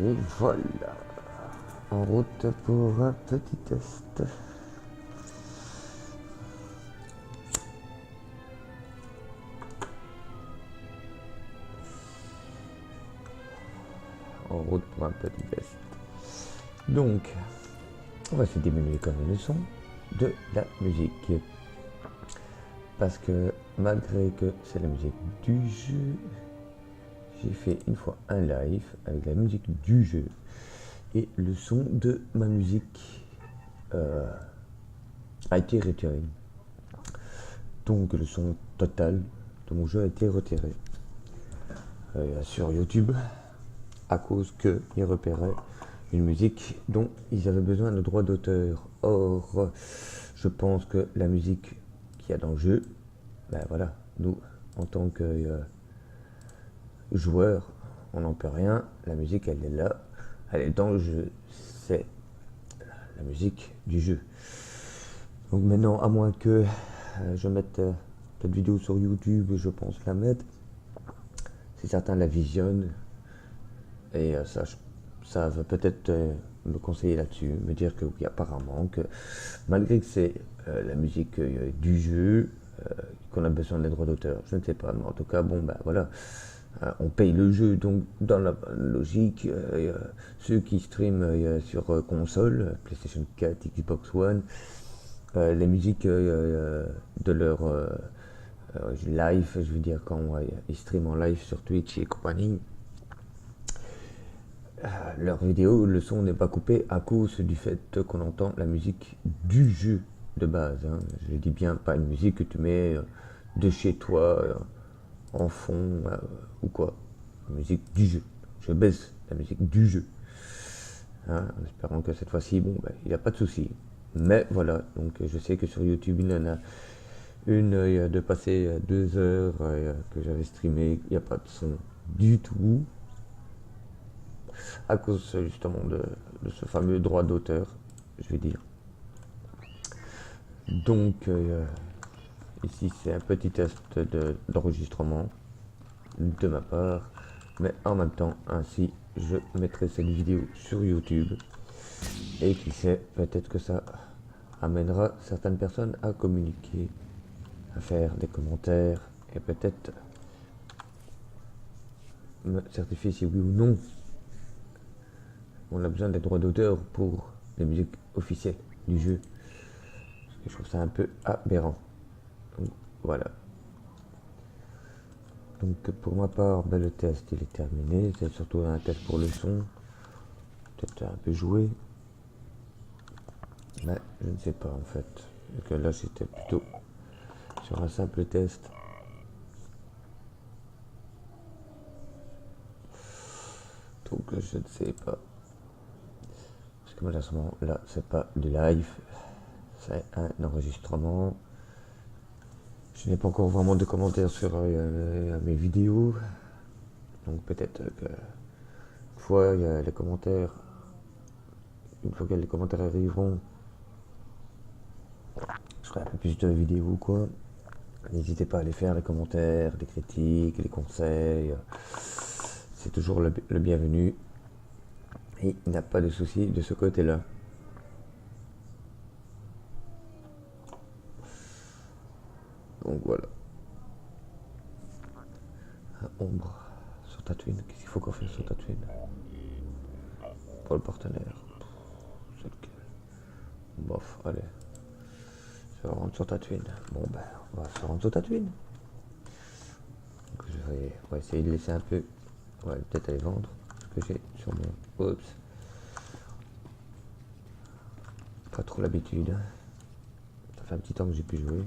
Et voilà, en route pour un petit test. En route pour un petit test. Donc, on va se diminuer quand même le son de la musique. Parce que malgré que c'est la musique du jeu, j'ai fait une fois un live avec la musique du jeu. Et le son de ma musique a été retiré. Donc le son total de mon jeu a été retiré sur YouTube à cause qu'ils repéraient une musique dont ils avaient besoin de droit d'auteur. Or, je pense que la musique qu'il y a dans le jeu, ben voilà, nous, en tant que joueurs, on n'en peut rien. La musique, elle est là, elle est dans le jeu. C'est la musique du jeu. Donc maintenant, à moins que je mette cette vidéo sur YouTube, je pense la mettre. Si certains la visionnent, et ça va peut-être me conseiller là-dessus, me dire que oui, apparemment, que malgré que c'est la musique du jeu, qu'on a besoin des droits d'auteur, je ne sais pas, mais en tout cas, bon, ben voilà, on paye le jeu, donc dans la logique, ceux qui streament sur console, PlayStation 4, Xbox One, les musiques de leur live, je veux dire, quand ils streament en live sur Twitch et compagnie, leur vidéo, le son n'est pas coupé à cause du fait qu'on entend la musique du jeu de base. Hein. Je dis bien pas une musique que tu mets de chez toi en fond ou quoi. La musique du jeu. Je baisse la musique du jeu. Hein, en espérant que cette fois-ci, bon, ben, il n'y a pas de souci. Mais voilà, donc je sais que sur YouTube, il y en a une de passer 2 heures que j'avais streamé, il n'y a pas de son du tout. À cause justement de ce fameux droit d'auteur, je vais dire. Donc ici c'est un petit test d'enregistrement de ma part, mais en même temps ainsi je mettrai cette vidéo sur YouTube et qui sait, peut-être que ça amènera certaines personnes à communiquer, à faire des commentaires et peut-être me certifier si oui ou non on a besoin des droits d'auteur pour les musiques officielles du jeu. Parce que je trouve ça un peu aberrant. Donc, voilà. Donc pour ma part, ben, le test il est terminé. C'est surtout un test pour le son. Peut-être un peu joué. Mais je ne sais pas en fait. Donc là c'était plutôt sur un simple test. Donc je ne sais pas. Parce que malheureusement là c'est pas du live. C'est un enregistrement. Je n'ai pas encore vraiment de commentaires sur mes vidéos. Donc peut-être que une fois il y a les commentaires, une fois que les commentaires arriveront, je ferai un peu plus de vidéos ou quoi. N'hésitez pas à les faire, les commentaires, les critiques, les conseils. C'est toujours le bienvenu. Et il n'y a pas de souci de ce côté-là. Donc voilà. Ombre sur Tatooine. Qu'est-ce qu'il faut qu'on fasse sur Tatooine pour le partenaire? C'est lequel? Bof, allez. Se rendre sur Tatooine. Bon ben, on va se rendre sur Tatooine. Donc on va essayer de laisser un peu. On va peut-être aller vendre ce que j'ai sur mon. Oups. Pas trop l'habitude. Ça fait un petit temps que j'ai pu jouer.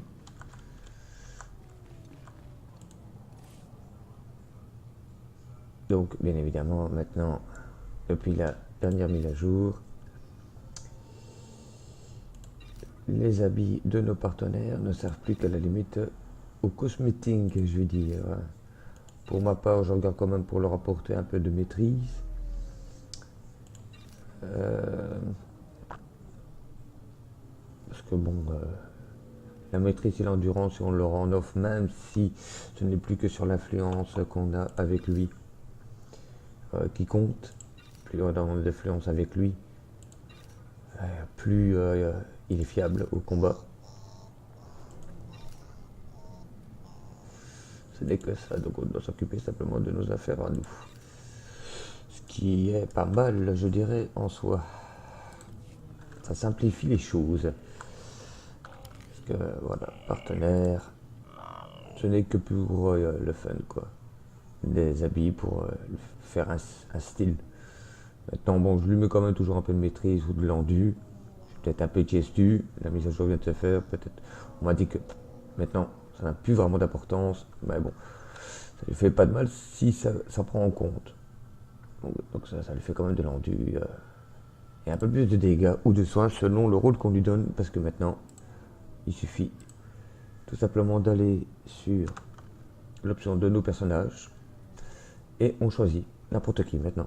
Donc, bien évidemment, maintenant, depuis la dernière mise à jour, les habits de nos partenaires ne servent plus qu'à la limite au cosmétique, je veux dire. Pour ma part, je regarde quand même pour leur apporter un peu de maîtrise. Parce que bon, la maîtrise et l'endurance, on leur en offre, même si ce n'est plus que sur l'influence qu'on a avec lui qui compte. plus on a d'influence avec lui, plus il est fiable au combat. Ce n'est que ça, donc on doit s'occuper simplement de nos affaires à nous. Ce qui est pas mal, je dirais, en soi. Ça simplifie les choses. Parce que, voilà, partenaire, ce n'est que pour le fun, quoi. Des habits pour faire un style. Maintenant, bon, je lui mets quand même toujours un peu de maîtrise ou de l'endu. Je suis peut-être un peu tiestu. La mise à jour vient de se faire. Peut-être, on m'a dit que maintenant, ça n'a plus vraiment d'importance. Mais bon, ça lui fait pas de mal si ça prend en compte. Donc ça lui fait quand même de l'endu. Et un peu plus de dégâts ou de soins selon le rôle qu'on lui donne. Parce que maintenant, il suffit tout simplement d'aller sur l'option de nos personnages. Et on choisit n'importe qui maintenant.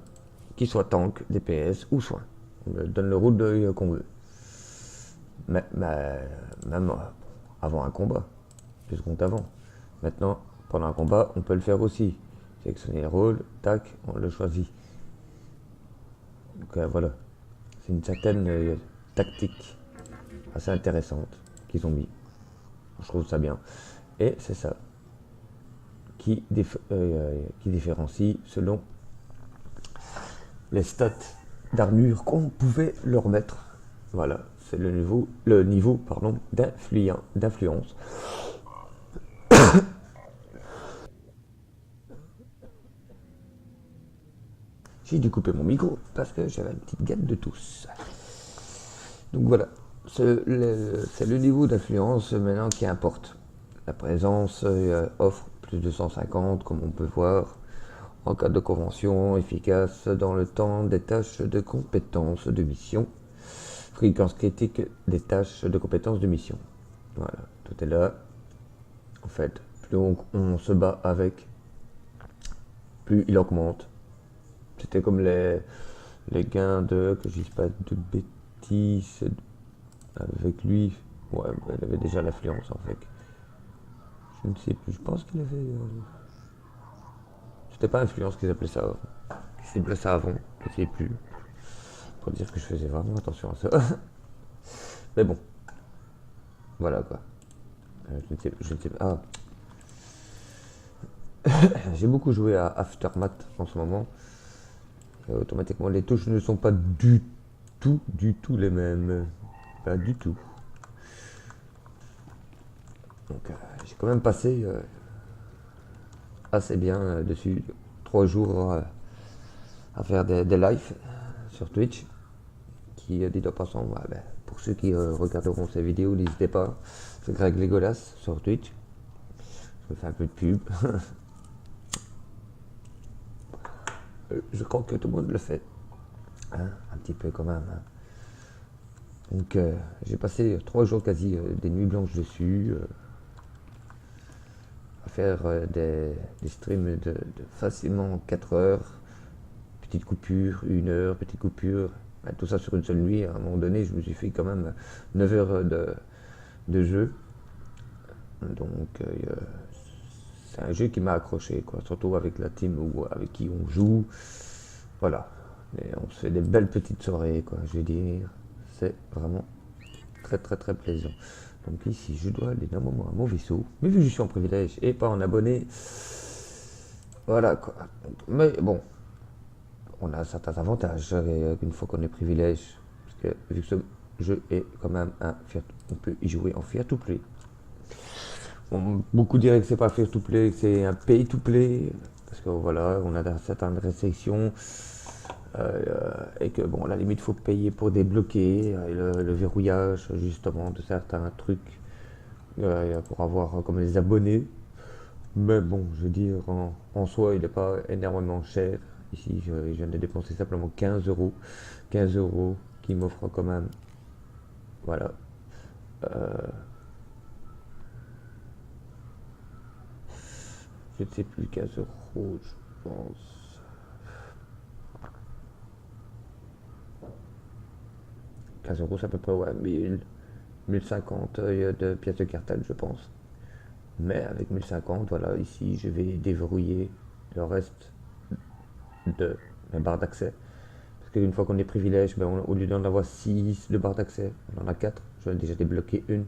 Qu'il soit tank, DPS ou soin. On lui donne le rôle qu'on veut. Mais, même avant un combat. 2 secondes avant. Maintenant, pendant un combat, on peut le faire aussi. Sélectionner le rôle, tac, on le choisit. Donc voilà. C'est une certaine tactique assez intéressante qu'ils ont mis. Je trouve ça bien. Et c'est ça qui différencie selon les stats d'armure qu'on pouvait leur mettre. Voilà, c'est le niveau d'influence. J'ai dû couper mon micro parce que j'avais une petite gamme de tous. Donc voilà, c'est le niveau d'influence maintenant qui importe. La présence offre plus de 150, comme on peut voir, en cas de convention efficace dans le temps des tâches de compétences de mission. Fréquence critique des tâches de compétences de mission. Voilà, tout est là. En fait, plus on se bat avec, plus il augmente. C'était comme les gains que je dise pas de bêtises avec lui. Ouais, il avait déjà l'influence en fait. Je ne sais plus, je pense qu'il avait... C'était pas influence qu'ils appelaient ça. Ils appelaient ça avant, je ne sais plus. Pour dire que je faisais vraiment attention à ça. Mais bon. Voilà quoi. Je ne sais pas. Ah. J'ai beaucoup joué à Aftermath en ce moment. Automatiquement, les touches ne sont pas du tout les mêmes. Pas du tout. Donc, j'ai quand même passé assez bien dessus 3 jours à faire des lives sur Twitch. Qui dit en passant, pour ceux qui regarderont ces vidéos, n'hésitez pas. C'est Greg Legolas sur Twitch. Je fais un peu de pub. Je crois que tout le monde le fait. Hein, un petit peu quand même. Hein. Donc j'ai passé 3 jours quasi des nuits blanches dessus. À faire des streams de facilement 4 heures. Petite coupure, 1 heure, petite coupure. Tout ça sur une seule nuit. À un moment donné, je me suis fait quand même 9 heures de jeu. Donc c'est un jeu qui m'a accroché, quoi. Surtout avec la team avec qui on joue. Voilà. Et on se fait des belles petites soirées, quoi, je veux dire. C'est vraiment très très très plaisant. Donc ici, je dois aller d'un moment à mon vaisseau. Mais vu que je suis en privilège et pas en abonné, voilà, quoi. Mais bon, on a certains avantages une fois qu'on est privilège. Parce que vu que ce jeu est quand même on peut y jouer en free to play. Bon, beaucoup diraient que c'est pas free to play, que c'est un pay to play. Parce que voilà, on a certaines restrictions. Et que bon, à la limite, il faut payer pour débloquer le verrouillage justement de certains trucs pour avoir comme les abonnés. Mais bon, je veux dire, en soi, il n'est pas énormément cher. Ici, je viens de dépenser simplement 15 euros. 15 euros qui m'offrent quand même. Voilà. Je ne sais plus, 15 euros, je pense. 15 euros, c'est à peu près, ouais, 1050 de pièces de cartel, je pense. Mais avec 1050, voilà, ici, je vais déverrouiller le reste de mes barres d'accès. qu'une fois qu'on est privilège, ben, au lieu d'en avoir 6 de barres d'accès, on en a 4. Je vais déjà débloquer une.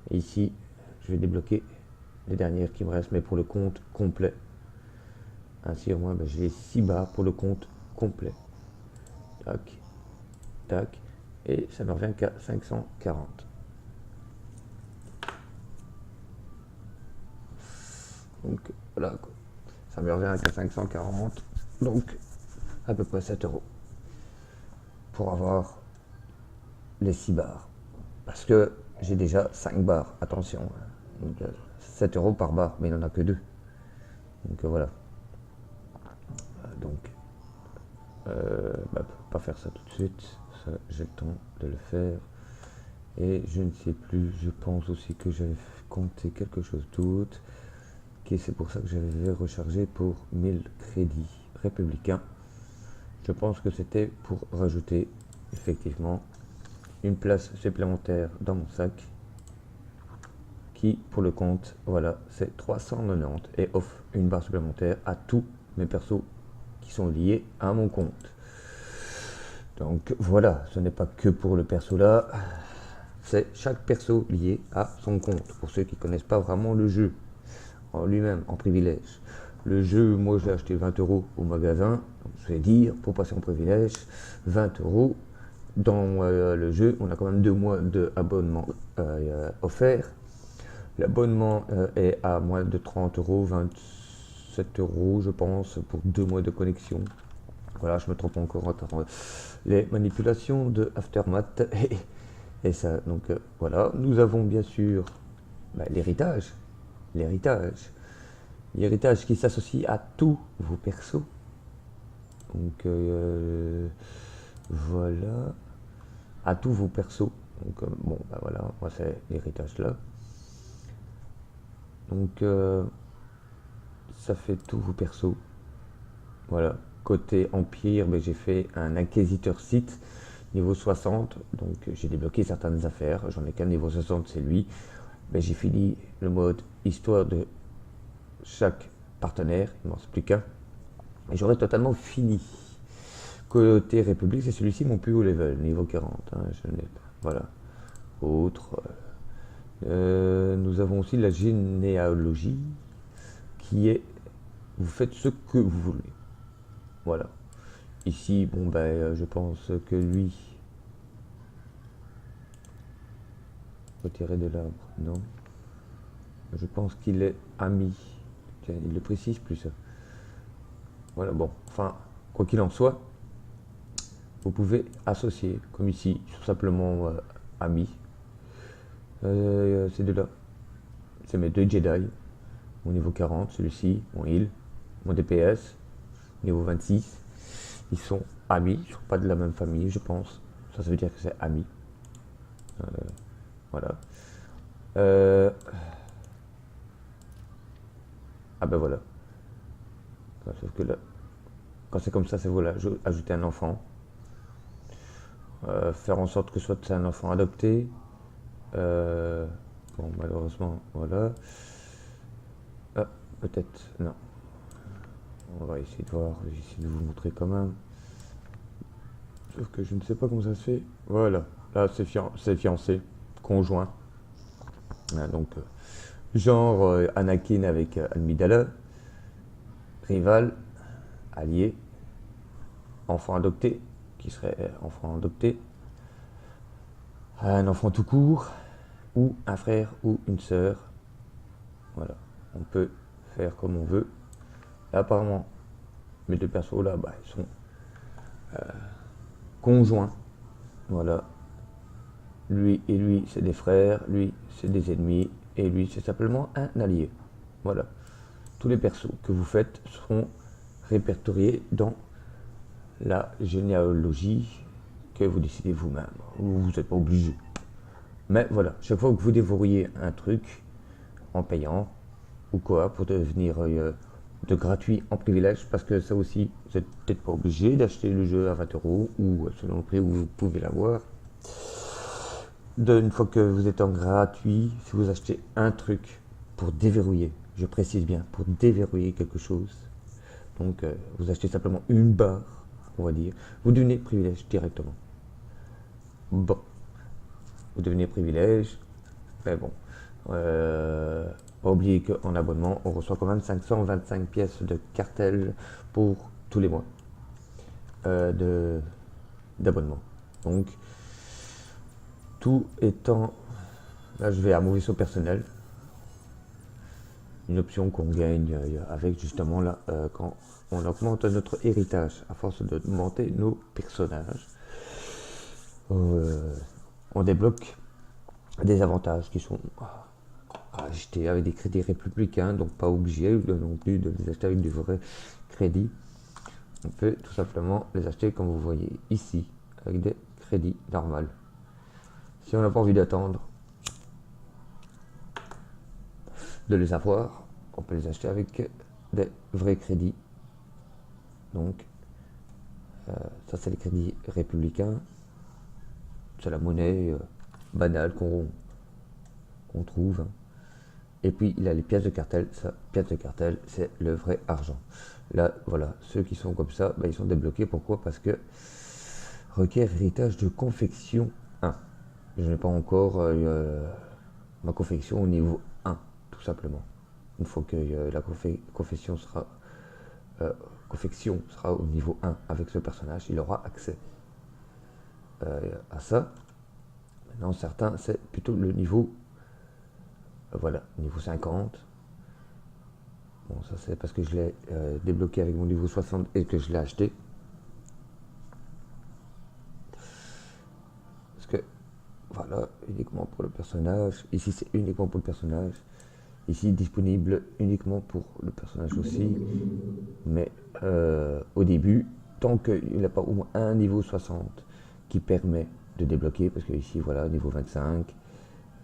Et ici, je vais débloquer les dernières qui me restent, mais pour le compte complet. Ainsi, au moins, ben, j'ai 6 barres pour le compte complet. Tac, tac. Et ça me revient qu'à 540. Donc, voilà, quoi. Ça me revient qu'à 540. Donc, à peu près 7 euros. Pour avoir les 6 barres. Parce que j'ai déjà 5 barres, attention. Donc, 7 euros par barre, mais il n'en a que 2. Donc voilà. Donc, bah, pas faire ça tout de suite. Ça, j'ai le temps de le faire. Et je ne sais plus, je pense aussi que j'avais compté quelque chose d'autre. Et c'est pour ça que j'avais rechargé pour 1000 crédits républicains. Je pense que c'était pour rajouter effectivement une place supplémentaire dans mon sac qui pour le compte, voilà, c'est 390 et offre une barre supplémentaire à tous mes persos qui sont liés à mon compte. Donc voilà, ce n'est pas que pour le perso là, c'est chaque perso lié à son compte. Pour ceux qui ne connaissent pas vraiment le jeu en lui-même, en privilège. Le jeu, moi je l'ai acheté 20 euros au magasin, je vais dire, pour passer en privilège, 20 euros. Dans le jeu, on a quand même 2 mois d'abonnement offert. L'abonnement est à moins de 30 euros, 27 euros je pense, pour 2 mois de connexion. Voilà, je me trompe encore entre les manipulations de Aftermath et ça. Donc voilà, nous avons bien sûr l'héritage. L'héritage qui s'associe à tous vos persos. Donc voilà, à tous vos persos. Donc bon, bah voilà, moi c'est l'héritage là. Donc ça fait tous vos persos. Voilà. Côté Empire, ben, j'ai fait un Inquisiteur Sith niveau 60. Donc j'ai débloqué certaines affaires. J'en ai qu'un niveau 60, c'est lui. Mais j'ai fini le mode histoire de chaque partenaire. Il ne m'en reste plus qu'un. Et j'aurais totalement fini. Côté République, c'est celui-ci mon plus haut level, niveau 40. Hein, je n'ai pas. Voilà. Autre. Nous avons aussi la généalogie qui est vous faites ce que vous voulez. Voilà. Ici, bon ben, je pense que lui. Retirer de l'arbre, non. Je pense qu'il est ami. Tiens, il le précise plus ça. Voilà, bon, enfin, quoi qu'il en soit, vous pouvez associer, comme ici, tout simplement amis. Ces deux-là, c'est mes 2 Jedi. Mon niveau 40, celui-ci, mon heal, mon DPS, niveau 26. Ils sont amis, ils ne sont pas de la même famille, je pense. Ça veut dire que c'est amis. Voilà. Ah ben voilà. Sauf que là, quand c'est comme ça, c'est voilà, ajouter un enfant. Faire en sorte que soit c'est un enfant adopté. Bon, malheureusement, voilà. Ah, peut-être, non. On va essayer de voir, je vais essayer de vous montrer quand même. Sauf que je ne sais pas comment ça se fait. Voilà, là c'est fiancé, conjoint. Donc, genre Anakin avec Amidala, rival, allié, enfant adopté, qui serait enfant adopté, un enfant tout court, ou un frère ou une sœur. Voilà, on peut faire comme on veut. Là, apparemment, mes 2 persos là, bah, ils sont conjoints. Voilà. Lui et lui, c'est des frères, lui, c'est des ennemis, et lui, c'est simplement un allié. Voilà. Tous les persos que vous faites seront répertoriés dans la généalogie que vous décidez vous-même. Vous n'êtes pas obligé. Mais voilà, chaque fois que vous déverrouillez un truc en payant ou quoi pour devenir de gratuit en privilège, parce que ça aussi, vous n'êtes peut-être pas obligé d'acheter le jeu à 20 euros ou selon le prix où vous pouvez l'avoir. Une fois que vous êtes en gratuit, si vous achetez un truc pour déverrouiller, je précise bien, pour déverrouiller quelque chose, donc vous achetez simplement une barre on va dire, vous devenez privilège directement. Bon, vous devenez privilège, mais bon, pas oublier qu'en abonnement, on reçoit quand même 525 pièces de cartel pour tous les mois d'abonnement. Donc, tout étant, là je vais à mon vaisseau personnel, une option qu'on gagne avec justement là, quand on augmente notre héritage, à force d'augmenter nos personnages, on débloque des avantages qui sont à acheter avec des crédits républicains, donc pas obligé non plus de les acheter avec du vrai crédit. On peut tout simplement les acheter comme vous voyez ici, avec des crédits normaux. Si on n'a pas envie d'attendre de les avoir, on peut les acheter avec des vrais crédits. Donc ça c'est les crédits républicains, c'est la monnaie banale qu'on trouve, hein. Et puis il a les pièces de cartel, ça, pièces de cartel c'est le vrai argent. Là voilà, ceux qui sont comme ça, ils sont débloqués. Pourquoi? Parce que requiert héritage de confection 1. Je n'ai pas encore ma confection au niveau 1, tout simplement. Une fois que la confection sera au niveau 1 avec ce personnage, il aura accès à ça. Maintenant, certains, c'est plutôt le niveau, voilà, niveau 50. Bon, ça c'est parce que je l'ai débloqué avec mon niveau 60 et que je l'ai acheté. Parce que, voilà, uniquement pour le personnage. Ici, c'est uniquement pour le personnage. Ici, disponible uniquement pour le personnage aussi. Mais au début, tant qu'il n'a pas au moins un niveau 60 qui permet de débloquer, parce que ici, voilà, niveau 25,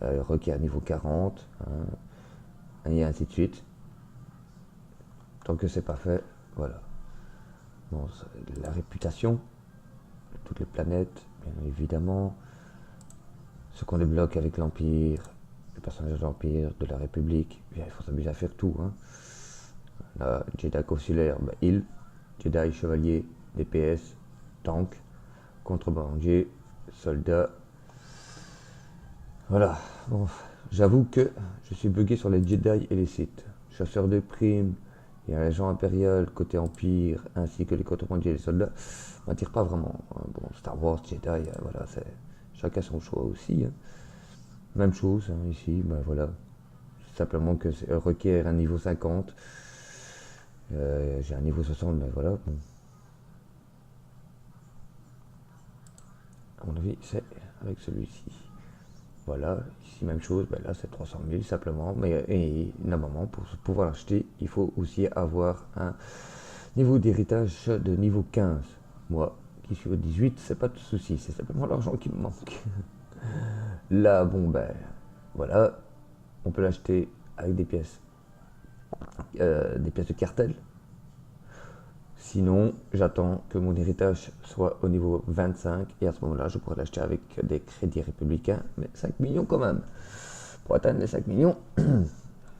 requiert niveau 40, hein, et ainsi de suite. Tant que c'est pas fait, voilà. Bon, la réputation de toutes les planètes, bien évidemment. Ce qu'on débloque avec l'Empire, le personnage de l'Empire, de la République, il faut s'amuser à faire tout, hein. Là, Jedi consulaire, il, Jedi chevalier, DPS, tank, contrebandier, soldat. Voilà. Bon, j'avoue que je suis bugué sur les Jedi et les Sith. Chasseurs de primes, il y a l'agent impérial côté Empire, ainsi que les contrebandiers et les soldats. On m'attire pas vraiment. Bon, Star Wars, Jedi, voilà, c'est chacun son choix aussi, hein. Même chose, hein, ici, voilà. Simplement que requiert un niveau 50. J'ai un niveau 60, mais voilà. Bon. À mon avis, c'est avec celui-ci. Voilà, ici même chose, là c'est 300 000 simplement, mais et, normalement pour pouvoir l'acheter, il faut aussi avoir un niveau d'héritage de niveau 15. Moi, qui suis au 18, c'est pas de souci, c'est simplement l'argent qui me manque. Là, bon voilà, on peut l'acheter avec des pièces de cartel. Sinon, j'attends que mon héritage soit au niveau 25 et à ce moment-là, je pourrais l'acheter avec des crédits républicains, mais 5 millions quand même. Pour atteindre les 5 millions, il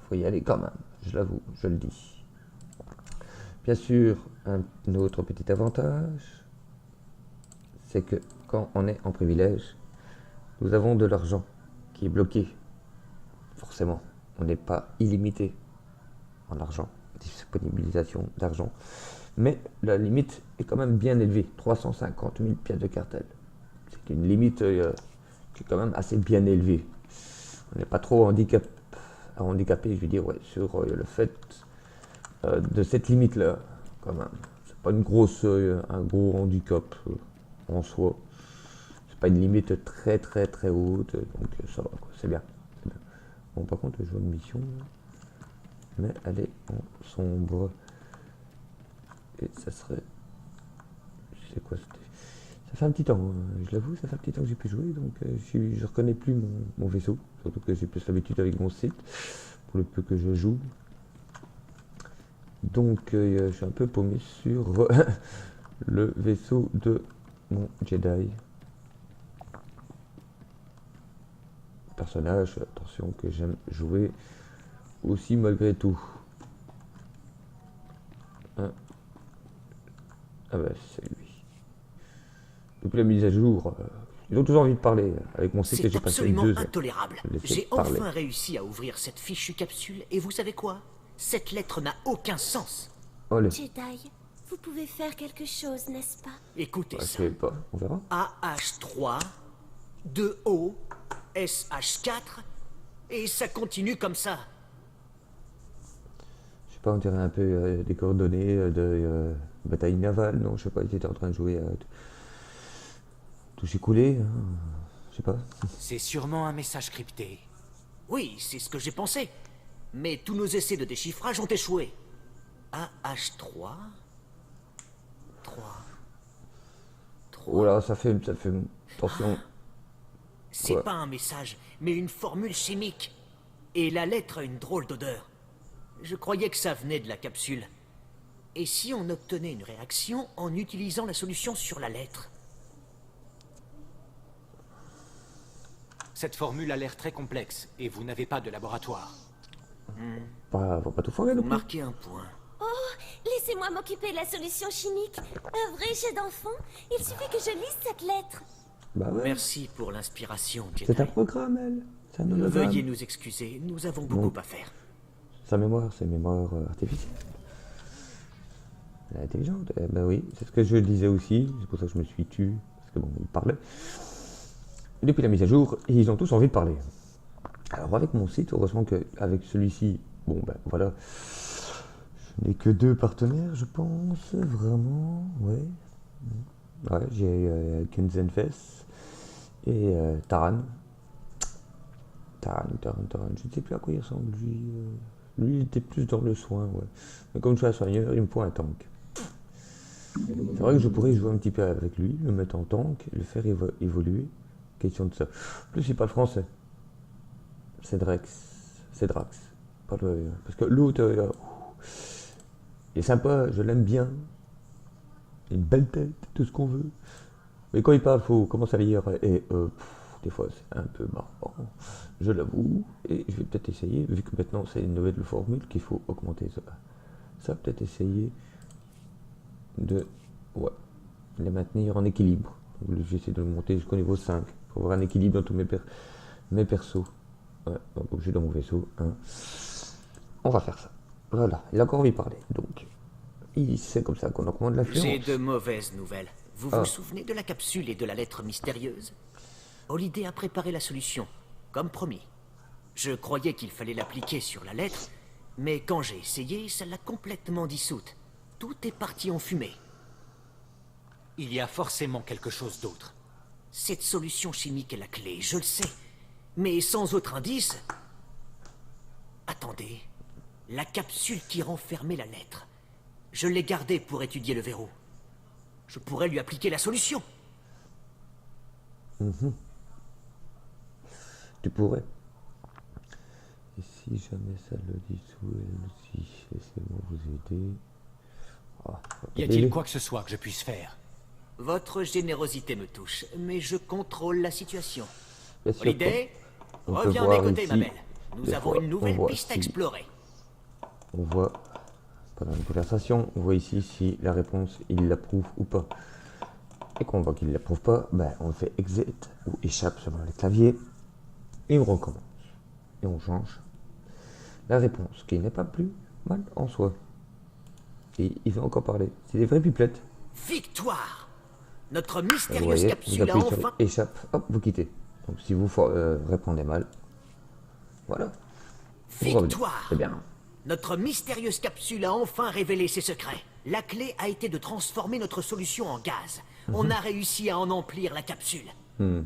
faut y aller quand même, je l'avoue, je le dis. Bien sûr, un autre petit avantage, c'est que quand on est en privilège, nous avons de l'argent qui est bloqué. Forcément, on n'est pas illimité en argent, disponibilisation d'argent. Mais la limite est quand même bien élevée, 350 000 pièces de cartel. C'est une limite qui est quand même assez bien élevée. On n'est pas trop handicapé, je veux dire, sur le fait de cette limite-là, quand même. C'est pas un gros handicap en soi. C'est pas une limite très très très haute, donc ça va, c'est bien. Bon, par contre, je vois une mission, mais elle est en sombre. Et ça serait... Je sais quoi c'était. Ça fait un petit temps, je l'avoue, ça fait un petit temps que j'ai pu jouer, donc je reconnais plus mon vaisseau. Surtout que j'ai plus l'habitude avec mon site, pour le peu que je joue. Donc je suis un peu paumé sur le vaisseau de mon Jedi. Personnage, attention, que j'aime jouer aussi malgré tout. Ah c'est lui. depuis la mise à jour, ils ont toujours envie de parler. Avec mon site, C'est j'ai passé absolument 2 heures. intolérable. Je laissais J'ai parler. enfin réussi à ouvrir cette fichue capsule et vous savez quoi? Cette lettre n'a aucun sens. Allez, Jedi, vous pouvez faire quelque chose, n'est-ce pas? Écoutez je ça. sais pas, on verra. AH3, 2O, SH4, et ça continue comme ça. Je sais pas, on dirait un peu des coordonnées de bataille navale, non, je sais pas, ils étaient en train de jouer à toucher coulé, hein, je sais pas. C'est sûrement un message crypté. Oui, c'est ce que j'ai pensé. Mais tous nos essais de déchiffrage ont échoué. AH3, 3, Oh là, ça fait, attention, C'est Quoi? pas un message, mais une formule chimique. Et la lettre a une drôle d'odeur. Je croyais que ça venait de la capsule. Et si on obtenait une réaction en utilisant la solution sur la lettre? Cette formule a l'air très complexe et vous n'avez pas de laboratoire. faut pas tout foirer non Vous plus. marquez un point. Laissez-moi m'occuper de la solution chimique. Un vrai jet d'enfant. Il suffit que je lise cette lettre. Bah ouais, Merci pour l'inspiration, Jedi. c'est un programme, elle. C'est un hologramme. Veuillez nous excuser, nous avons beaucoup à faire. Sa mémoire, c'est une mémoire artificielle. Elle est intelligente. Eh ben oui, c'est ce que je disais aussi. C'est pour ça que je me suis tué. Parce que bon, ils parlaient. Et depuis la mise à jour, ils ont tous envie de parler. Alors avec mon site, heureusement qu'avec celui-ci, bon ben voilà, je n'ai que 2 partenaires, je pense, vraiment, ouais. Ouais, j'ai Kenzenfest et Taran. Taran, je ne sais plus à quoi il ressemble, lui. Lui, il était plus dans le soin, ouais. Mais comme je suis un soigneur, il me faut un tank. C'est vrai que je pourrais jouer un petit peu avec lui, le mettre en tank, le faire évoluer. Question de ça. En plus, il parle français. C'est Drax. Parce que l'autre, il est sympa, je l'aime bien. Il a une belle tête, tout ce qu'on veut. Mais quand il parle, il faut commencer à lire. Et des fois, c'est un peu marrant. Je l'avoue. Et je vais peut-être essayer, vu que maintenant c'est une nouvelle formule, qu'il faut augmenter ça. Ça, peut-être essayer de les maintenir en équilibre. J'essaie de le monter jusqu'au niveau 5 pour avoir un équilibre dans tous mes persos. Ouais, donc j'ai dans mon vaisseau. Hein. On va faire ça. Voilà, il a encore envie de parler. Donc, c'est comme ça qu'on augmente l'influence. J'ai de mauvaises nouvelles. Vous vous souvenez de la capsule et de la lettre mystérieuse? Holiday a préparé la solution, comme promis. Je croyais qu'il fallait l'appliquer sur la lettre, mais quand j'ai essayé, ça l'a complètement dissoute. Tout est parti en fumée. Il y a forcément quelque chose d'autre. Cette solution chimique est la clé, je le sais. Mais sans autre indice... Attendez. La capsule qui renfermait la lettre. Je l'ai gardée pour étudier le verrou. Je pourrais lui appliquer la solution. Tu pourrais. Et si jamais ça le dissout, elle aussi, laissez-moi vous aider. Y a-t-il quoi que ce soit que je puisse faire? Votre générosité me touche, mais je contrôle la situation. Bien sûr, Holiday, on peut reviens voir des côtés, ici, ma belle. Nous des avons fois, une on nouvelle voit piste à si- explorer. On voit, pendant une conversation, on voit ici si la réponse, il l'approuve ou pas. Et qu'on voit qu'il ne l'approuve pas, ben, on fait exit ou échappe sur les claviers et on recommence. Et on change la réponse, qui n'est pas plus mal en soi. Et il va encore parler. C'est des vraies pipelettes. Victoire! Notre Vous mystérieuse voyez, vous capsule a appuyez sur enfin... échappe, hop, vous quittez. Donc si vous répondez mal, voilà. Vous revenez. Victoire! C'est bien. Notre mystérieuse capsule a enfin révélé ses secrets. La clé a été de transformer notre solution en gaz. On a réussi à en emplir la capsule.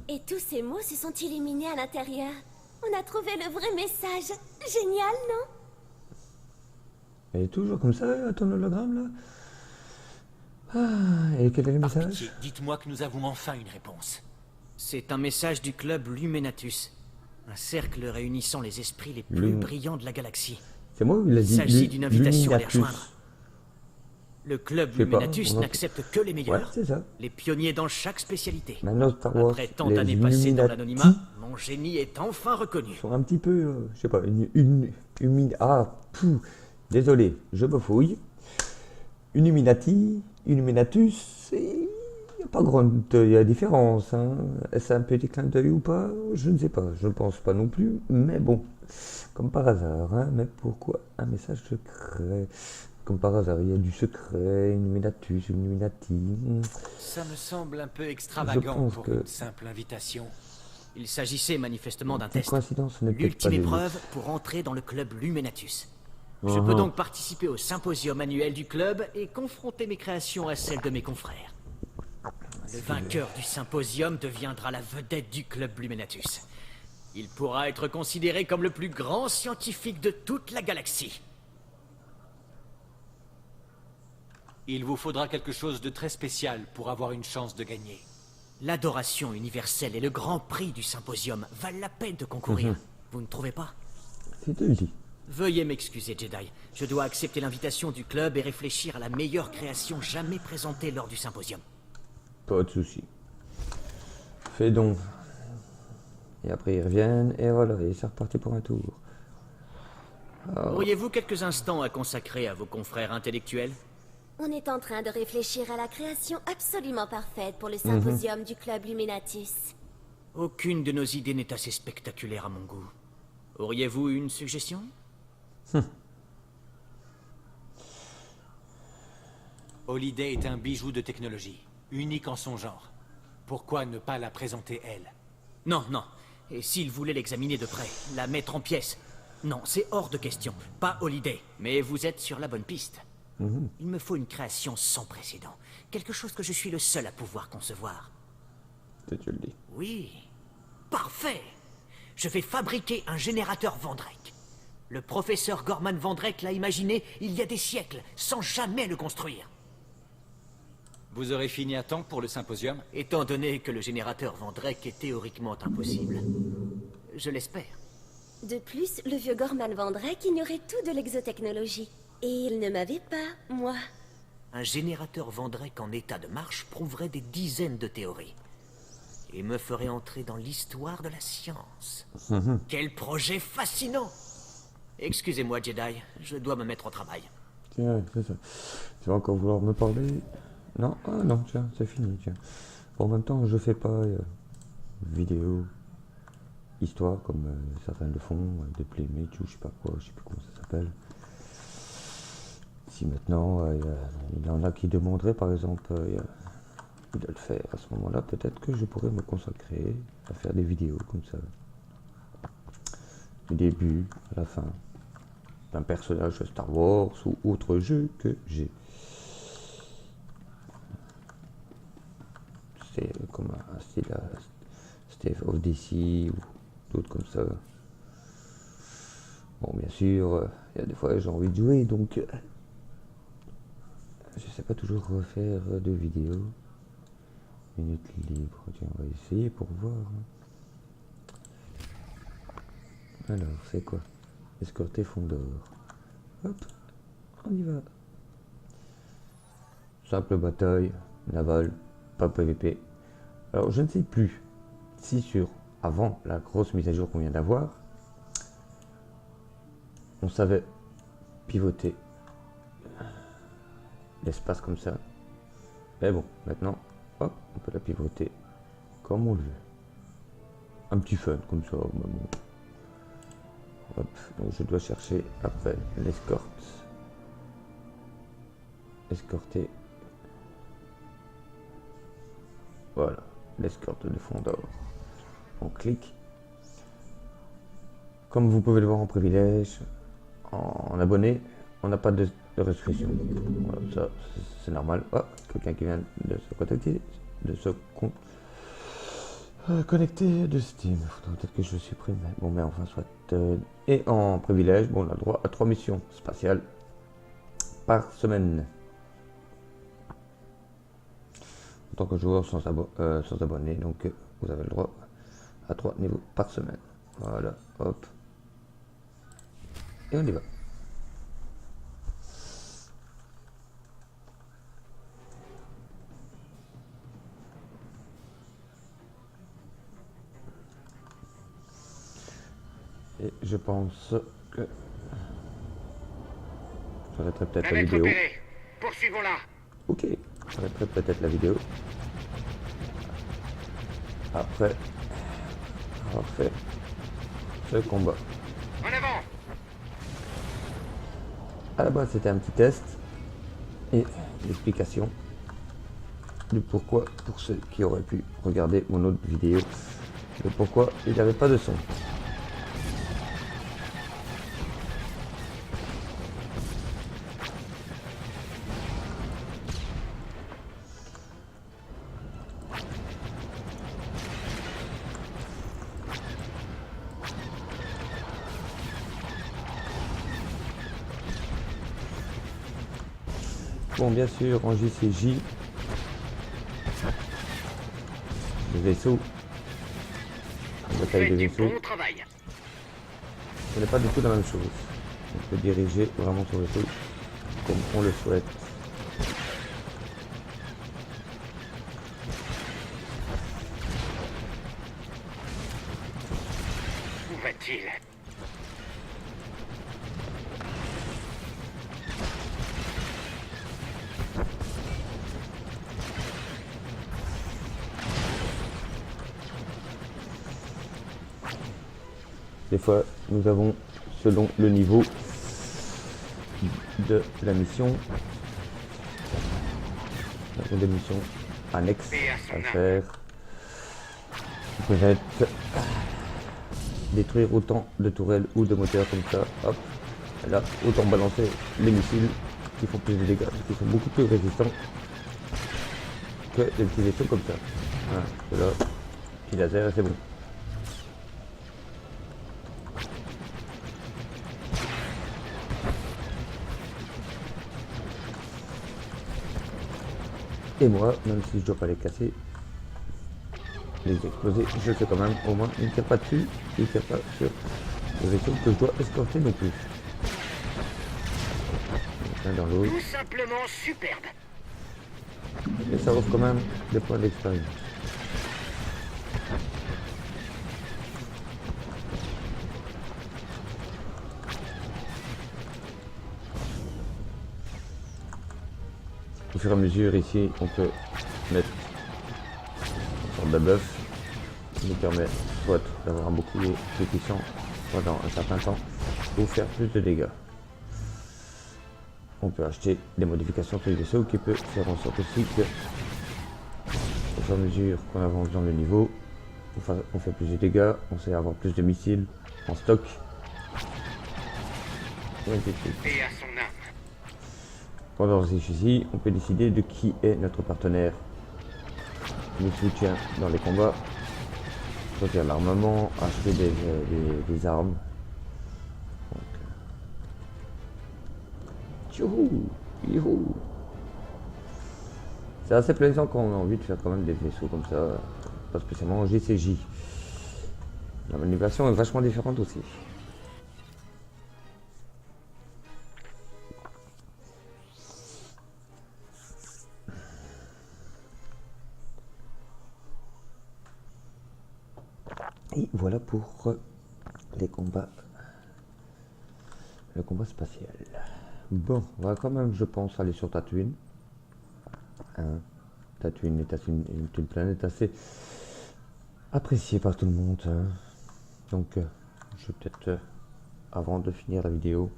Et tous ces mots se sont illuminés à l'intérieur. On a trouvé le vrai message. Génial, non? Elle est toujours comme ça, ton hologramme, là. Et quel est le Par message? pitié, dites-moi que nous avons enfin une réponse. C'est un message du club Lumenatus. Un cercle réunissant les esprits les plus brillants de la galaxie. C'est moi ou il a Il dit s'agit d'une invitation à les Luminatus. rejoindre. Le club Je sais pas, Lumenatus on va- n'accepte que les Ouais, meilleurs. c'est ça. Les pionniers dans chaque spécialité. Maintenant, Star Wars, Après tant les d'années passées dans Illuminati l'anonymat, mon génie est enfin reconnu. sont un petit peu, je sais pas, désolé, je me fouille. Illuminatus, c'est un a pas grande différence. Hein. Est-ce un petit clin d'œil ou pas? Je ne sais pas. Je ne pense pas non plus. Mais bon, comme par hasard. Hein. Mais pourquoi un message secret? Comme par hasard, il y a du secret, Illuminatus, Illuminati. Ça me semble un peu Je extravagant pense pour que une simple invitation. Il s'agissait manifestement d'un une test. coïncidence n'est peut-être pas L'ultime des épreuve pour entrer dans le club Luminatus. Je peux donc participer au symposium annuel du club et confronter mes créations à celles de mes confrères. Le vainqueur du symposium deviendra la vedette du club Luminatus. Il pourra être considéré comme le plus grand scientifique de toute la galaxie. Il vous faudra quelque chose de très spécial pour avoir une chance de gagner. L'adoration universelle et le grand prix du symposium valent la peine de concourir. Vous ne trouvez pas? Si tu le dis. Veuillez m'excuser, Jedi. Je dois accepter l'invitation du club et réfléchir à la meilleure création jamais présentée lors du symposium. Pas de souci. Fais donc. Et après ils reviennent et voilà, et c'est reparti pour un tour. Auriez-vous quelques instants à consacrer à vos confrères intellectuels? On est en train de réfléchir à la création absolument parfaite pour le symposium du club Luminatus. Aucune de nos idées n'est assez spectaculaire à mon goût. Auriez-vous une suggestion? Holiday est un bijou de technologie, unique en son genre. Pourquoi ne pas la présenter elle? Non, non. Et s'il voulait l'examiner de près, la mettre en pièces? Non, c'est hors de question. Pas Holiday. Mais vous êtes sur la bonne piste. Il me faut une création sans précédent. Quelque chose que je suis le seul à pouvoir concevoir. Tu le dis. Oui. Parfait. Je vais fabriquer un générateur Vendrek. Le professeur Gorman Vendrek l'a imaginé il y a des siècles, sans jamais le construire. Vous aurez fini à temps pour le symposium? Étant donné que le générateur Vendrek est théoriquement impossible. Je l'espère. De plus, le vieux Gorman Vendrek ignorait tout de l'exotechnologie. Et il ne m'avait pas, moi. Un générateur Vendrek en état de marche prouverait des dizaines de théories. Et me ferait entrer dans l'histoire de la science. Quel projet fascinant! Excusez-moi, Jedi, je dois me mettre au travail. Tiens, c'est ça. Tu vas encore vouloir me parler? Non? Ah non, tiens, c'est fini, tiens. Bon, en même temps, je fais pas vidéo, histoire, comme certains le font, des playmates ou je sais pas quoi, je sais plus comment ça s'appelle. Si maintenant, il y en a qui demanderaient, par exemple, de le faire à ce moment-là, peut-être que je pourrais me consacrer à faire des vidéos comme ça. Du début à la fin. D'un personnage de Star Wars ou autre jeu que j'ai. C'est comme un style Steve of DC ou d'autres comme ça. Bon, bien sûr, il y a des fois j'ai envie de jouer, donc je sais pas toujours refaire de vidéos. Minute libre, tiens, on va essayer pour voir. Alors, c'est quoi? Escorter Fondor. Hop, on y va. Simple bataille, navale, pas PVP. Alors, je ne sais plus si avant la grosse mise à jour qu'on vient d'avoir, on savait pivoter l'espace comme ça. Mais bon, maintenant, hop, on peut la pivoter comme on le veut. Un petit fun comme ça. Bon. Hop, donc je dois chercher après l'escorte. Escorter. Voilà, l'escorte de Fondor. On clique. Comme vous pouvez le voir en privilège, en abonné, on n'a pas de restriction. Voilà, ça c'est normal. Oh, quelqu'un qui vient de se contacter, de se connecter de Steam. Faudrait peut-être que je le supprime. Bon, mais enfin, soit. Et en privilège, bon, on a droit à 3 missions spatiales par semaine. En tant que joueur sans abonné, donc vous avez le droit à 3 niveaux par semaine. Voilà, hop. Et on y va. Et je pense que j'arrêterai peut-être la vidéo. Poursuivons-la. Ok, j'arrêterai peut-être la vidéo. après avoir fait ce combat. En avant! À la base, c'était un petit test et l'explication du pourquoi, pour ceux qui auraient pu regarder mon autre vidéo, de pourquoi il n'y avait pas de son. Bon, bien sûr, en JCJ, les vaisseaux, la bataille des vaisseaux, Bon travail. ce n'est pas du tout la même chose. On peut diriger vraiment son vaisseau comme on le souhaite. Où va-t-il? Des fois, nous avons, selon le niveau de la mission, nous avons des missions annexes à faire. Qui peuvent être détruire autant de tourelles ou de moteurs comme ça. Hop, et là, autant balancer les missiles qui font plus de dégâts, qui sont beaucoup plus résistants que des petits vaisseaux comme ça. Voilà, là, petit laser et c'est bon. Et moi, même si je dois pas les casser, les exploser, je le fais quand même. Au moins, il ne tire pas dessus, il ne tire pas sur le vaisseau que je dois escorter non plus. L'un dans l'autre. Tout simplement superbe. Et ça offre quand même des points d'expérience. Au fur et à mesure, ici, on peut mettre une sorte de buff qui nous permet soit d'avoir un bouclier plus puissant pendant un certain temps ou faire plus de dégâts. On peut acheter des modifications sur le vaisseau qui peut faire en sorte aussi que au fur et à mesure qu'on avance dans le niveau, on fait plus de dégâts, on sait avoir plus de missiles en stock. Et ainsi de suite. Et à son âme. Pendant ces ici, on peut décider de qui est notre partenaire qui nous soutient dans les combats, choisir l'armement, acheter des armes. Youhou, youhou. C'est assez plaisant quand on a envie de faire quand même des vaisseaux comme ça, pas spécialement en JCJ. La manipulation est vachement différente aussi. Et voilà pour les combats, le combat spatial. Bon, on va quand même, je pense, aller sur Tatooine. Tatooine est une planète assez appréciée par tout le monde. Donc, je vais peut-être, avant de finir la vidéo,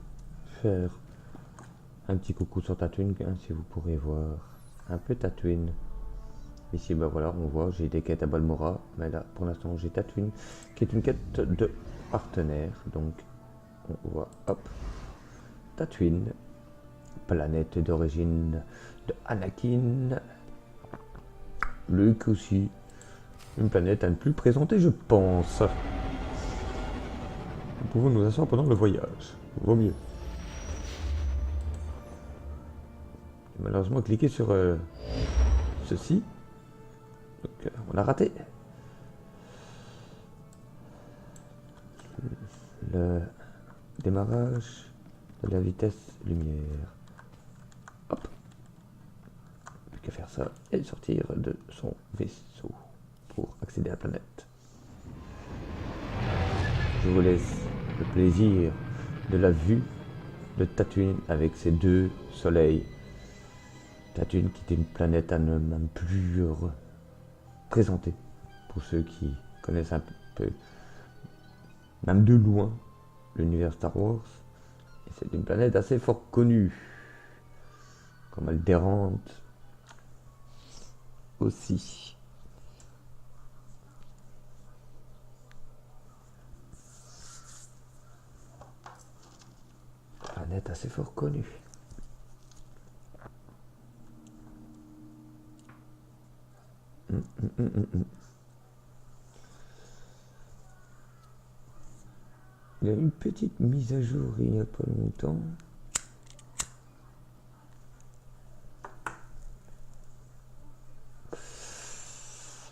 faire un petit coucou sur Tatooine, si vous pourrez voir un peu Tatooine. Ici, ben voilà, on voit, j'ai des quêtes à Balmora, mais là, pour l'instant, j'ai Tatooine, qui est une quête de partenaire. Donc, on voit, hop, Tatooine, planète d'origine de Anakin. Luke aussi, une planète à ne plus présenter, je pense. Nous pouvons nous asseoir pendant le voyage, vaut mieux. J'ai malheureusement cliqué sur ceci. Donc, on a raté. Le démarrage de la vitesse lumière. Hop. Plus qu'à faire ça et sortir de son vaisseau pour accéder à la planète. Je vous laisse le plaisir de la vue de Tatooine avec ses deux soleils. Tatooine qui était une planète à ne même plus présenter. pour ceux qui connaissent un peu, même de loin, l'univers Star Wars. Et c'est une planète assez fort connue, comme Alderaan aussi. Planète assez fort connue. Il y a une petite mise à jour il n'y a pas longtemps.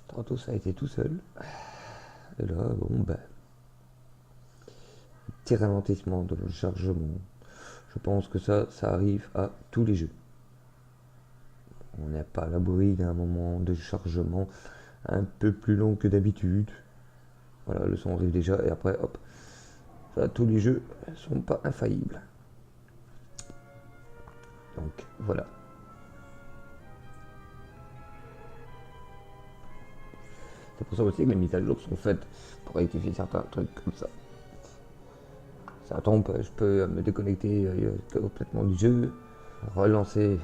Tantôt ça a été tout seul. Et là, bon ben, petit ralentissement de le chargement. Je pense que ça arrive à tous les jeux. On n'est pas à l'abri d'un moment de chargement un peu plus long que d'habitude. Voilà, le son arrive déjà et après, hop. Ça, tous les jeux ne sont pas infaillibles. Donc, voilà. C'est pour ça aussi que les mises à jour sont faites pour rectifier certains trucs comme ça. Ça tombe, je peux me déconnecter complètement du jeu, relancer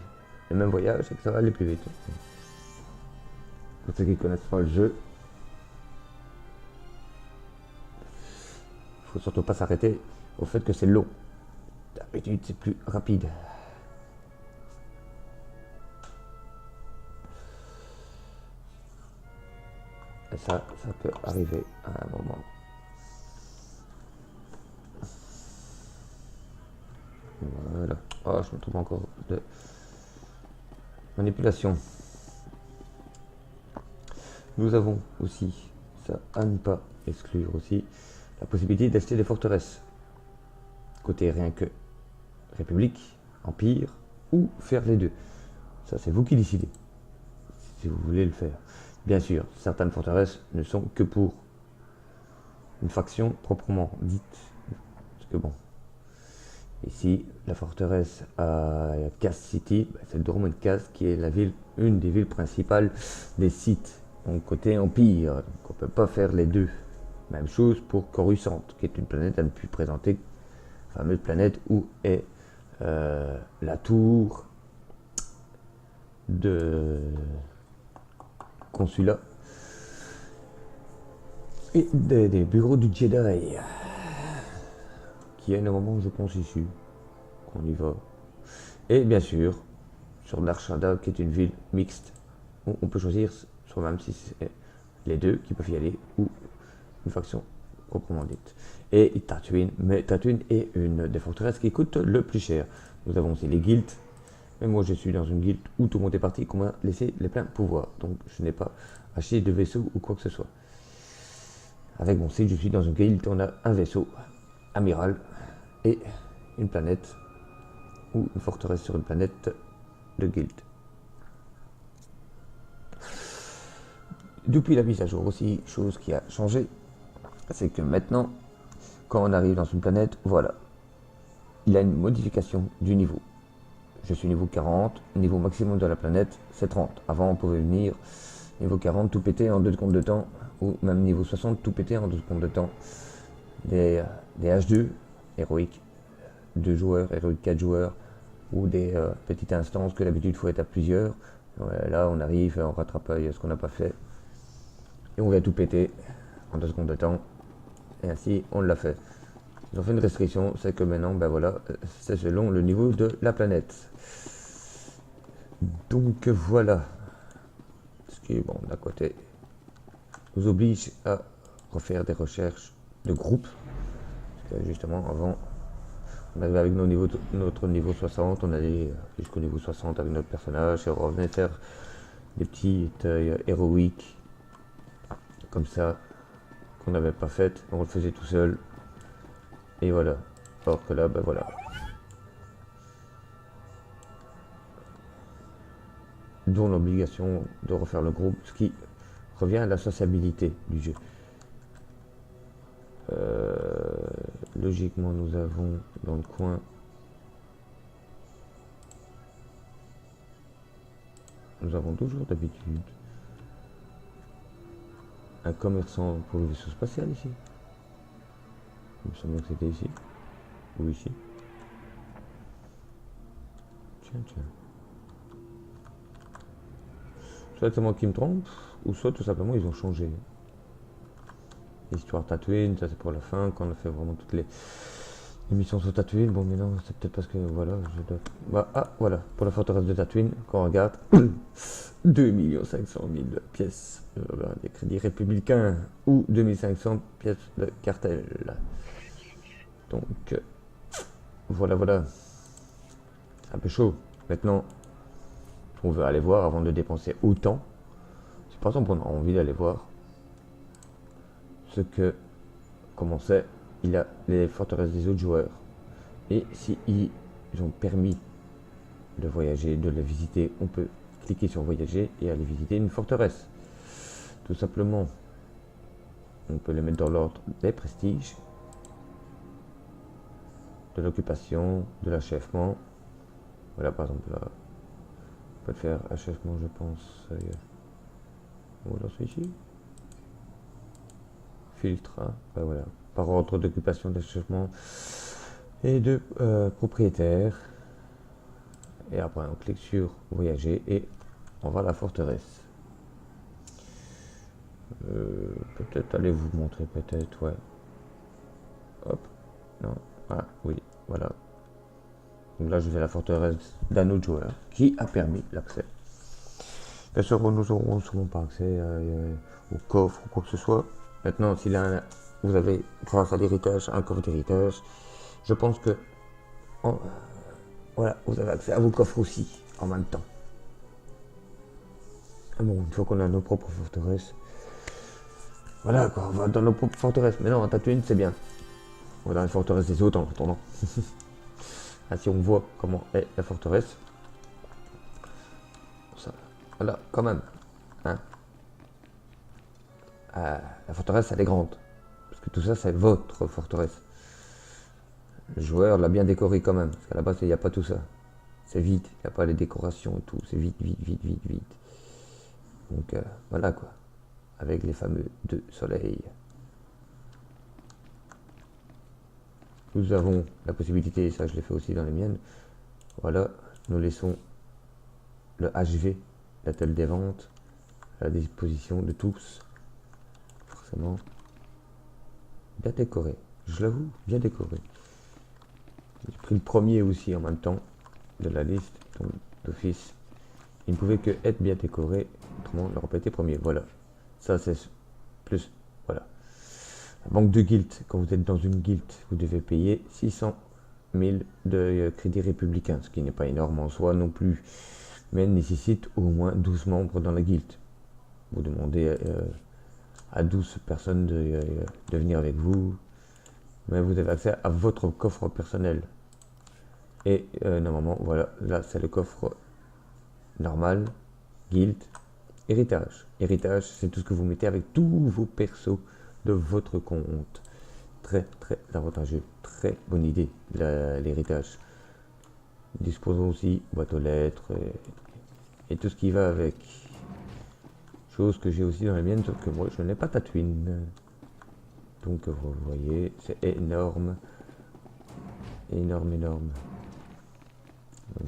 le même voyage et que ça va aller plus vite. Pour ceux qui connaissent pas le jeu, il faut surtout pas s'arrêter au fait que c'est long. D'habitude, c'est plus rapide. Et ça peut arriver à un moment. Voilà. Oh, je me trompe encore de manipulation. Nous avons aussi, ça à ne pas exclure aussi, la possibilité d'acheter des forteresses. Côté rien que République, Empire, ou faire les deux. Ça, c'est vous qui décidez, si vous voulez le faire. Bien sûr, certaines forteresses ne sont que pour une faction proprement dite. Parce que bon, ici, la forteresse à Cass City, c'est le Dormant Cass qui est la ville, une des villes principales des sites. Donc côté Empire, donc on ne peut pas faire les deux. Même chose pour Coruscant, qui est une planète à ne plus présenter, fameuse planète où est la tour de consulat et des bureaux du Jedi, qui est le moment où je pense ici qu'on y va. Et bien sûr, sur Nar Shaddaa, qui est une ville mixte, où on peut choisir soi-même si c'est les deux qui peuvent y aller ou une faction proprement dite. Et Tatooine, mais Tatooine est une des forteresses qui coûte le plus cher. Nous avons aussi les guilds, mais moi je suis dans une guilde où tout le monde est parti, qu'on m'a laissé les pleins pouvoirs. Donc je n'ai pas acheté de vaisseau ou quoi que ce soit. Avec mon site, je suis dans une guilde, on a un vaisseau amiral et une planète ou une forteresse sur une planète de guild. Depuis la mise à jour aussi, chose qui a changé, c'est que maintenant, quand on arrive dans une planète, voilà, il y a une modification du niveau. Je suis niveau 40, niveau maximum de la planète, c'est 30. Avant, on pouvait venir niveau 40, tout péter en 2 secondes de temps, ou même niveau 60, tout péter en 2 secondes de temps. Des H2, héroïques 2 joueurs, héroïques 4 joueurs, ou des petites instances que d'habitude il faut être à plusieurs. Là, on arrive, on rattrape ce qu'on n'a pas fait. Et on va tout péter en 2 secondes de temps. Et ainsi, on l'a fait. Ils ont fait une restriction, c'est que maintenant, ben voilà, c'est selon le niveau de la planète. Donc voilà. Ce qui, bon, d'un côté, nous oblige à refaire des recherches de groupe. Parce que justement, avant, on arrivait avec notre niveau 60, on allait jusqu'au niveau 60 avec notre personnage, et on revenait faire des petites héroïques comme ça, qu'on n'avait pas fait, on le faisait tout seul. Et voilà. Alors que là, ben voilà. D'où l'obligation de refaire le groupe, ce qui revient à la sociabilité du jeu. Logiquement, nous avons dans le coin nous avons toujours d'habitude un commerçant pour le vaisseau spatial ici. Il me semble que c'était ici. Ou ici. Tiens. Soit c'est moi qui me trompe, ou soit tout simplement ils ont changé. L'histoire Tatooine, ça c'est pour la fin, quand on a fait vraiment toutes les missions sur Tatooine. Bon, mais non, c'est peut-être parce que voilà, je dois... Bah, ah, voilà, pour la forteresse de Tatooine, quand on regarde, 2 500 000 pièces des crédits républicains ou 2500 pièces de cartel. Donc, voilà. C'est un peu chaud. Maintenant, on veut aller voir avant de dépenser autant. C'est par exemple, on a envie d'aller voir ce que, comment c'est, il y a les forteresses des autres joueurs. Et si ils ont permis de voyager, de les visiter, on peut cliquer sur voyager et aller visiter une forteresse. Tout simplement, on peut les mettre dans l'ordre des prestiges, de l'occupation, de l'achèvement. Voilà, par exemple, là, on peut le faire achèvement, je pense. On va lancer ici. Filtre, hein. Ben voilà, par ordre d'occupation, d'achèvement et de propriétaire. Et après, on clique sur voyager et on va à la forteresse. Peut-être aller vous montrer, peut-être, ouais. Hop, non, ah oui, voilà. Donc là, je vais à la forteresse d'un autre joueur qui a permis l'accès. Bien sûr, nous n'aurons sûrement pas accès au coffre ou quoi que ce soit. Maintenant, si là, vous avez, grâce à l'héritage, un coffre d'héritage, je pense que voilà, vous avez accès à vos coffres aussi, en même temps. Bon, une fois qu'on a nos propres forteresses, voilà quoi, on va dans nos propres forteresses. Mais non, en Tatooine, c'est bien. On va dans les forteresses des autres en attendant. Ainsi, on voit comment est la forteresse. Ça, voilà, quand même. Hein. La forteresse, elle est grande. Parce que tout ça, c'est votre forteresse. Le joueur l'a bien décoré quand même. Parce qu'à la base, il n'y a pas tout ça. C'est vide. Il n'y a pas les décorations et tout. C'est vide. Donc, voilà quoi. Avec les fameux 2 soleils. Nous avons la possibilité, ça je l'ai fait aussi dans les miennes. Voilà, nous laissons le HV, la telle des ventes, à la disposition de tous. Forcément, bien décoré. Je l'avoue, bien décoré. J'ai pris le premier aussi en même temps de la liste, donc d'office. Il ne pouvait que être bien décoré, autrement il n'aurait pas été premier. Voilà, ça c'est plus, voilà. Banque de guild, quand vous êtes dans une guild, vous devez payer 600 000 de crédits républicains, ce qui n'est pas énorme en soi non plus, mais nécessite au moins 12 membres dans la guild. Vous demandez à 12 personnes de venir avec vous, mais vous avez accès à votre coffre personnel. Et normalement, voilà, là c'est le coffre normal, guild, héritage. Héritage, c'est tout ce que vous mettez avec tous vos persos de votre compte. Très avantageux, très bonne idée l'héritage. Disposons aussi boîte aux lettres et tout ce qui va avec. Chose que j'ai aussi dans les miennes, sauf que moi je n'ai pas Tatooine. Donc vous voyez, c'est énorme. Énorme.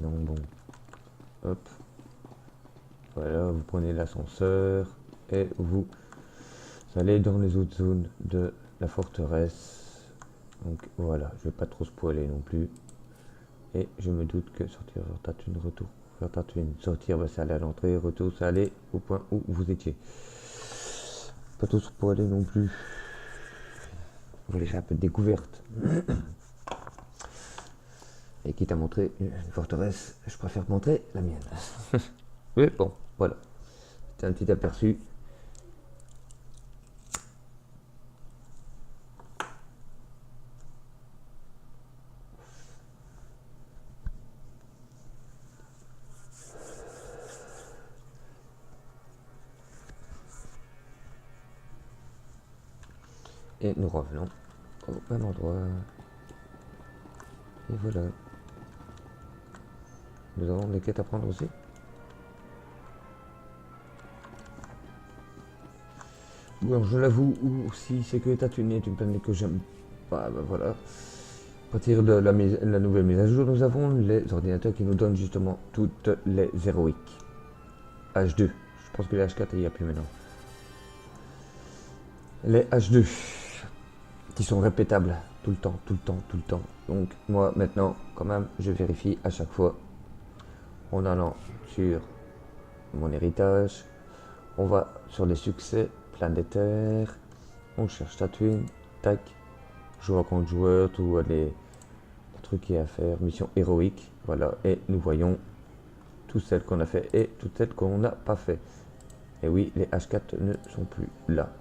Non, bon. Hop. Voilà, vous prenez l'ascenseur et vous allez dans les autres zones de la forteresse. Donc voilà, je vais pas trop spoiler non plus. Et je me doute que sortir vers Tatooine, retour vers Tatooine. Sortir, bah, c'est aller à l'entrée, retour, c'est aller au point où vous étiez. Pas trop spoiler non plus. On va laisser un peu de découverte. Et quitte à montrer une forteresse, je préfère montrer la mienne. Oui, bon, voilà. C'était un petit aperçu. Et nous revenons au même endroit. Et voilà. Nous avons des quêtes à prendre aussi. Bon, je l'avoue aussi, c'est que Tatooine est une planète que j'aime pas. Ben voilà. À partir de la nouvelle mise à jour, nous avons les ordinateurs qui nous donnent justement toutes les héroïques. H2. Je pense que les H4, il n'y a plus maintenant. Les H2 qui sont répétables tout le temps, tout le temps, tout le temps. Donc moi maintenant, quand même, je vérifie à chaque fois en allant sur mon héritage. On va sur les succès planétaires. On cherche Tatooine. Tac. Joueur contre joueur, tout les trucs qu'il y a à faire. Mission héroïque. Voilà. Et nous voyons toutes celles qu'on a fait et toutes celles qu'on n'a pas fait. Et oui, les H4 ne sont plus là.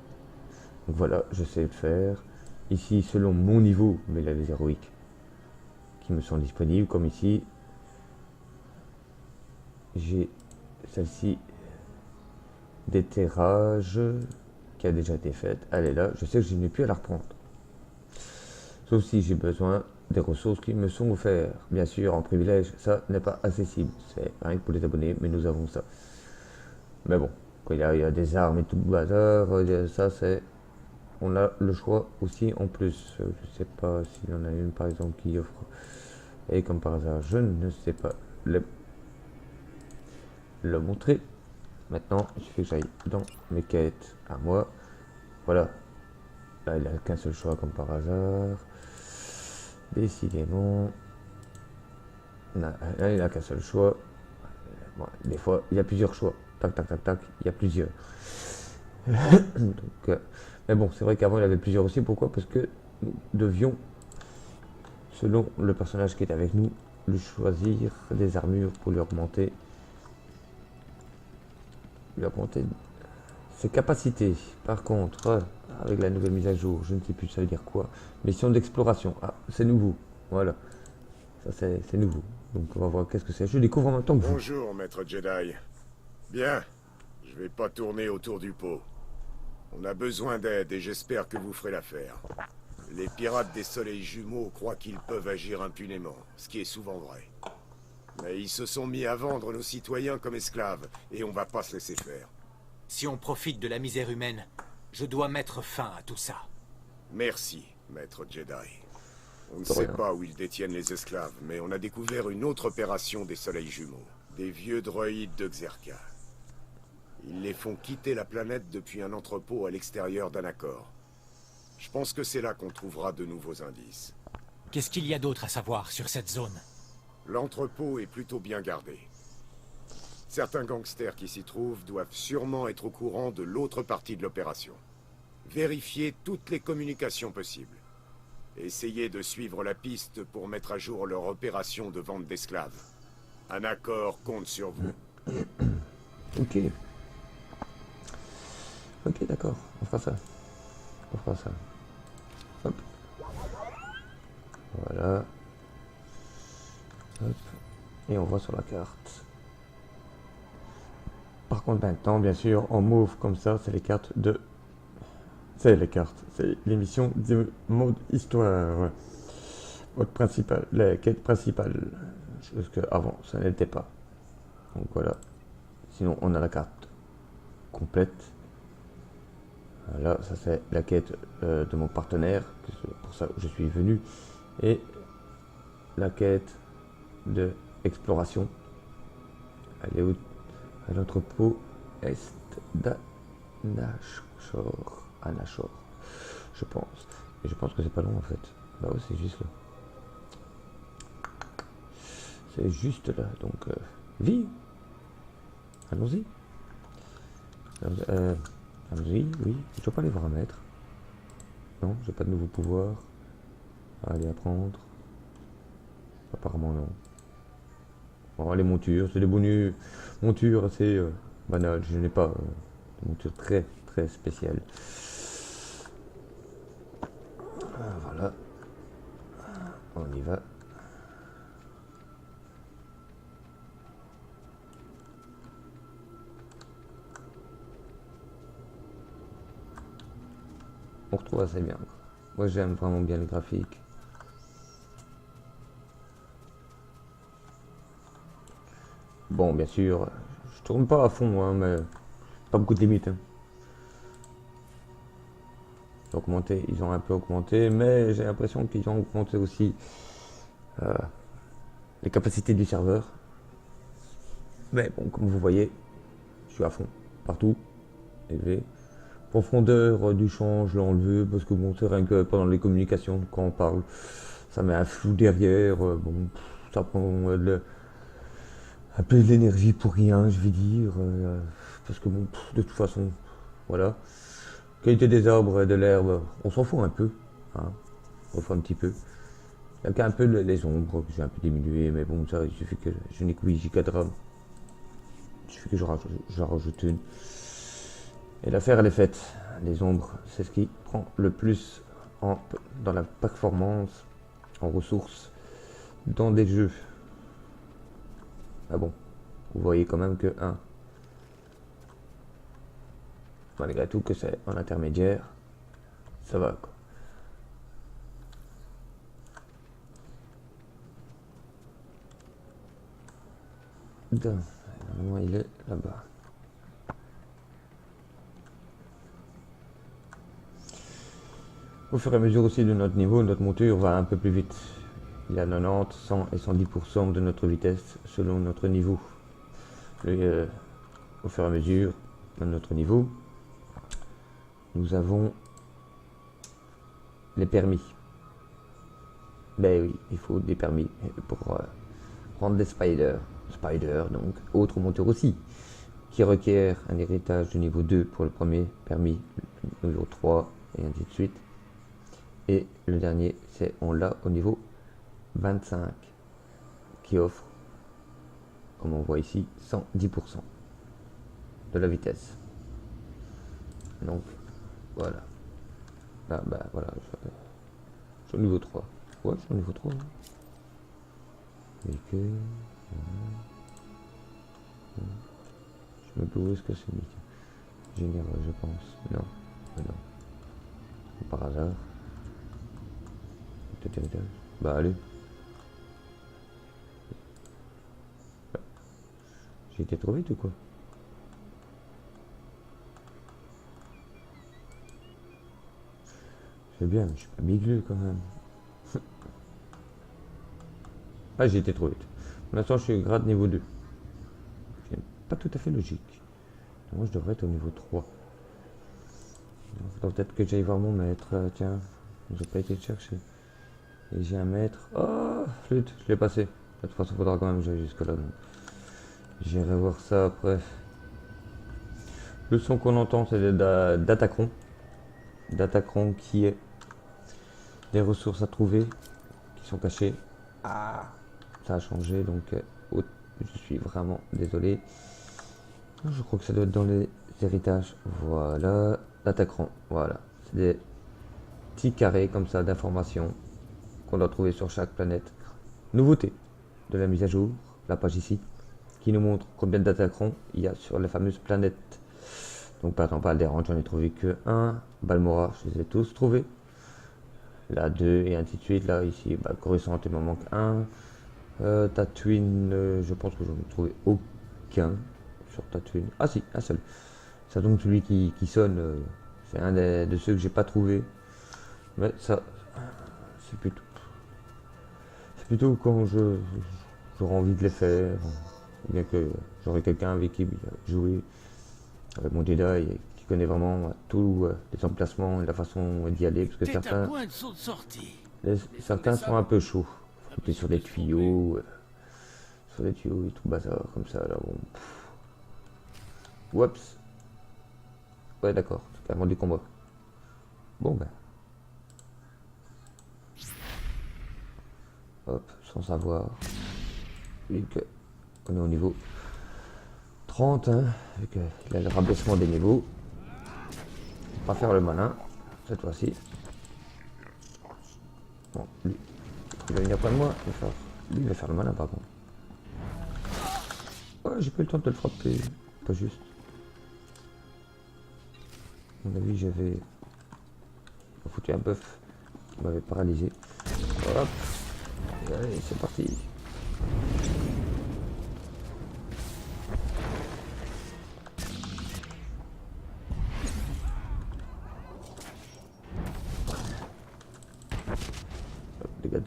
Donc voilà, je sais le faire. Ici, selon mon niveau, mais là, les héroïques qui me sont disponibles, comme ici, j'ai celle-ci d'éterrage qui a déjà été faite. Elle est là, je sais que je n'ai plus à la reprendre. Sauf si j'ai besoin des ressources qui me sont offertes. Bien sûr, en privilège, ça n'est pas accessible. C'est rien que pour les abonnés, mais nous avons ça. Mais bon, quand il y a des armes et tout le bazar, ça c'est... On a le choix aussi en plus. Je sais pas s'il y en a une par exemple qui offre. Et comme par hasard, je ne sais pas le montrer. Maintenant, il suffit que j'aille dans mes quêtes à moi. Voilà. Là, il n'a qu'un seul choix comme par hasard. Décidément. Là, il n'a qu'un seul choix. Bon, des fois, il y a plusieurs choix. Tac, tac, tac, tac. Il y a plusieurs. Donc, mais bon, c'est vrai qu'avant il y avait plusieurs aussi. Pourquoi? Parce que nous devions, selon le personnage qui est avec nous, lui choisir des armures pour lui augmenter ses capacités. Par contre, avec la nouvelle mise à jour, je ne sais plus ça veut dire quoi. Mission d'exploration. Ah, c'est nouveau. Voilà. Ça c'est nouveau. Donc on va voir qu'est-ce que c'est. Je découvre en même temps que vous. Bonjour, maître Jedi. Bien, je vais pas tourner autour du pot. On a besoin d'aide et j'espère que vous ferez l'affaire. Les pirates des soleils jumeaux croient qu'ils peuvent agir impunément, ce qui est souvent vrai. Mais ils se sont mis à vendre nos citoyens comme esclaves, et on va pas se laisser faire. Si on profite de la misère humaine, je dois mettre fin à tout ça. Merci, maître Jedi. On ne De sait rien. pas où ils détiennent les esclaves, mais on a découvert une autre opération des soleils jumeaux. Des vieux droïdes de Xerka. Ils les font quitter la planète depuis un entrepôt à l'extérieur d'un accord. Je pense que c'est là qu'on trouvera de nouveaux indices. Qu'est-ce qu'il y a d'autre à savoir sur cette zone? L'entrepôt est plutôt bien gardé. Certains gangsters qui s'y trouvent doivent sûrement être au courant de l'autre partie de l'opération. Vérifiez toutes les communications possibles. Essayez de suivre la piste pour mettre à jour leur opération de vente d'esclaves. Un accord compte sur vous. Ok. Ok, d'accord. On fera ça. On fera ça. Hop. Voilà. Hop. Et on voit sur la carte. Par contre, maintenant, bien sûr, en mauve comme ça, c'est les cartes de... C'est les cartes. C'est l'émission de mode histoire. Ouais. Mode principal. La quête principale. Parce que avant, ça n'était pas. Donc voilà. Sinon, on a la carte complète. Voilà, ça c'est la quête de mon partenaire, c'est pour ça que je suis venu. Et la quête de exploration. Elle est où? À l'entrepôt est d'Anachor. Anachor, je pense. Et je pense que c'est pas long en fait. Bah ouais, c'est juste là. C'est juste là, donc vie. Allons-y. Allons-y, oui. Je dois pas aller voir un maître. Non, j'ai pas de nouveaux pouvoirs à aller apprendre. Apparemment non. Bon, les montures, c'est des bonus montures assez banales. Je n'ai pas de monture très très spéciale. Voilà. On y va. On retrouve assez bien. Moi j'aime vraiment bien les graphiques. Bon, bien sûr, je tourne pas à fond, hein, mais pas beaucoup de limites. Hein. augmenté, ils ont un peu augmenté, mais j'ai l'impression qu'ils ont augmenté aussi les capacités du serveur. Mais bon, comme vous voyez, je suis à fond, partout, élevé. Profondeur du champ, je l'ai enlevé, parce que bon, c'est rien que pendant les communications, quand on parle, ça met un flou derrière, bon, ça prend un peu de l'énergie pour rien, je vais dire, parce que bon, de toute façon, voilà. Qualité des arbres et de l'herbe, on s'en fout un peu, hein, on s'en fout un petit peu. Il y a qu'un peu les ombres que j'ai un peu diminué, mais bon, ça, il suffit que je n'ai que 8 Go de RAM. Il suffit que je rajoute une. Et l'affaire, elle est faite. Les ombres, c'est ce qui prend le plus dans la performance, en ressources, dans des jeux. Ah bon, vous voyez quand même que 1. Malgré tout que c'est en intermédiaire, ça va quoi. Normalement il est là-bas. Au fur et à mesure aussi de notre niveau, notre monture va un peu plus vite. Il y a 90, 100 et 110% de notre vitesse selon notre niveau. Au fur et à mesure de notre niveau, nous avons les permis. Ben oui, il faut des permis pour prendre des spiders. Spider, donc, autre moteur aussi, qui requiert un héritage de niveau 2 pour le premier permis, niveau 3, et ainsi de suite. Et le dernier, on l'a au niveau 25, qui offre, comme on voit ici, 110% de la vitesse. Donc, voilà. Là, bah, voilà, je suis au niveau 3. Ouais, je suis au niveau 3. Véhicule. Je me pose que c'est mis. Généreux, je pense. Non, non. Par hasard. Bah allez. J'ai été trop vite ou quoi? C'est bien, mais je suis pas bigleux quand même. Ah, j'ai été trop vite. Pour l'instant, je suis grade niveau 2. C'est pas tout à fait logique. Moi, je devrais être au niveau 3. Il faudra peut-être que j'aille voir mon maître. Tiens, j'ai pas été le chercher. Et j'ai un maître. Oh, flûte, je l'ai passé. De toute façon, il faudra quand même que j'aille jusque là. J'irai voir ça après. Le son qu'on entend, c'est d'Atacron. D'Atacron qui est des ressources à trouver qui sont cachées. Ah, ça a changé, donc je suis vraiment désolé. Je crois que ça doit être dans les héritages. Voilà, Atacron. Voilà, c'est des petits carrés comme ça d'informations qu'on doit trouver sur chaque planète. Nouveauté de la mise à jour, la page ici, qui nous montre combien d'Atacrons il y a sur les fameuses planètes. Donc par exemple, Alderaan, j'en ai trouvé que 1. Balmora, je les ai tous trouvés. Là 2 et ainsi de suite. Là ici, bah, Coruscant, il m'en manque 1. Tatooine, je pense que j'en ai trouvé aucun sur Tatooine. Ah si, un seul. Ça donc celui qui sonne, c'est un de ceux que j'ai pas trouvé. Mais ça, c'est plutôt quand j'aurai envie de les faire, ou bien que j'aurai quelqu'un avec qui jouer, avec mon Jedi, qui connaît vraiment tous les emplacements et la façon d'y aller, parce que certains sont un peu chauds. Faut sur des tuyaux, et tout bazar comme ça là. Bon. Oups. Ouais d'accord, c'est carrément du combat. Bon ben. Hop, sans savoir. Vu que on est au niveau 30, hein, vu qu'il a le rabaissement des niveaux. On va faire le malin, cette fois-ci. Bon, lui, il va venir près de moi. Lui, il va faire le malin par contre. Oh, j'ai pas eu le temps de le frapper. Pas juste. À mon avis, j'avais foutu un buff qui m'avait paralysé. Hop. Et allez, c'est parti.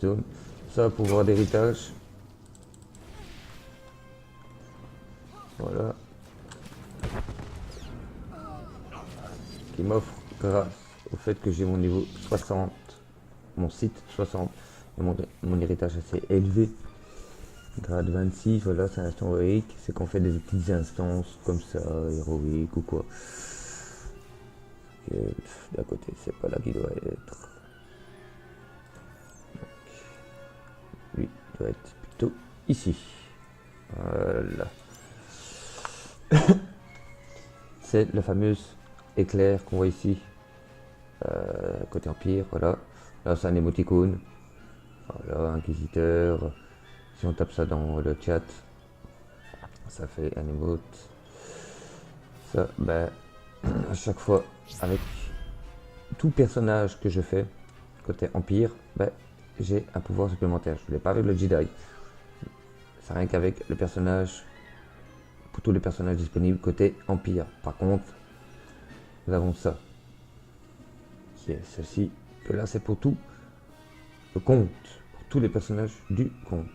redstone. Ça, pouvoir d'héritage. Voilà. Qui m'offre, grâce au fait que j'ai mon niveau 60, mon site 60, et mon héritage assez élevé. Grade 26, voilà, c'est un instant héroïque. C'est qu'on fait des petites instances comme ça, héroïques ou quoi. D'à côté, c'est pas là qu'il doit être. Donc, lui doit être plutôt ici. Voilà. C'est la fameuse éclair qu'on voit ici. Côté empire, voilà. Là, c'est un émoticône. Voilà, inquisiteur. Si on tape ça dans le chat, ça fait un emote. Ça, ben, à chaque fois, avec tout personnage que je fais, côté empire, ben, j'ai un pouvoir supplémentaire. Je ne l'ai pas avec le Jedi. C'est rien qu'avec le personnage, pour tous les personnages disponibles côté empire. Par contre, nous avons ça, qui est ceci, que là c'est pour tout le compte, pour tous les personnages du compte.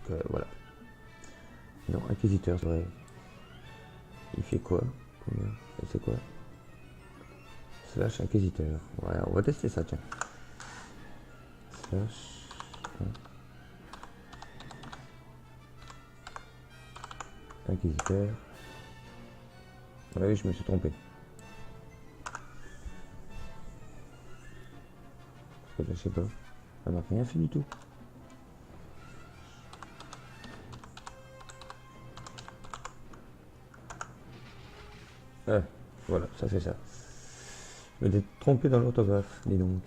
Donc, voilà. Non, inquisiteur, c'est vrai. Il fait quoi? Combien? C'est quoi? Slash inquisiteur. Ouais, on va tester ça, tiens. Slash. Inquisiteur. Ah oui, je me suis trompé. Parce que là, je sais pas. Elle m'a rien fait du tout. Ah, voilà, ça fait ça. Je m'étais trompé dans l'orthographe, dis donc.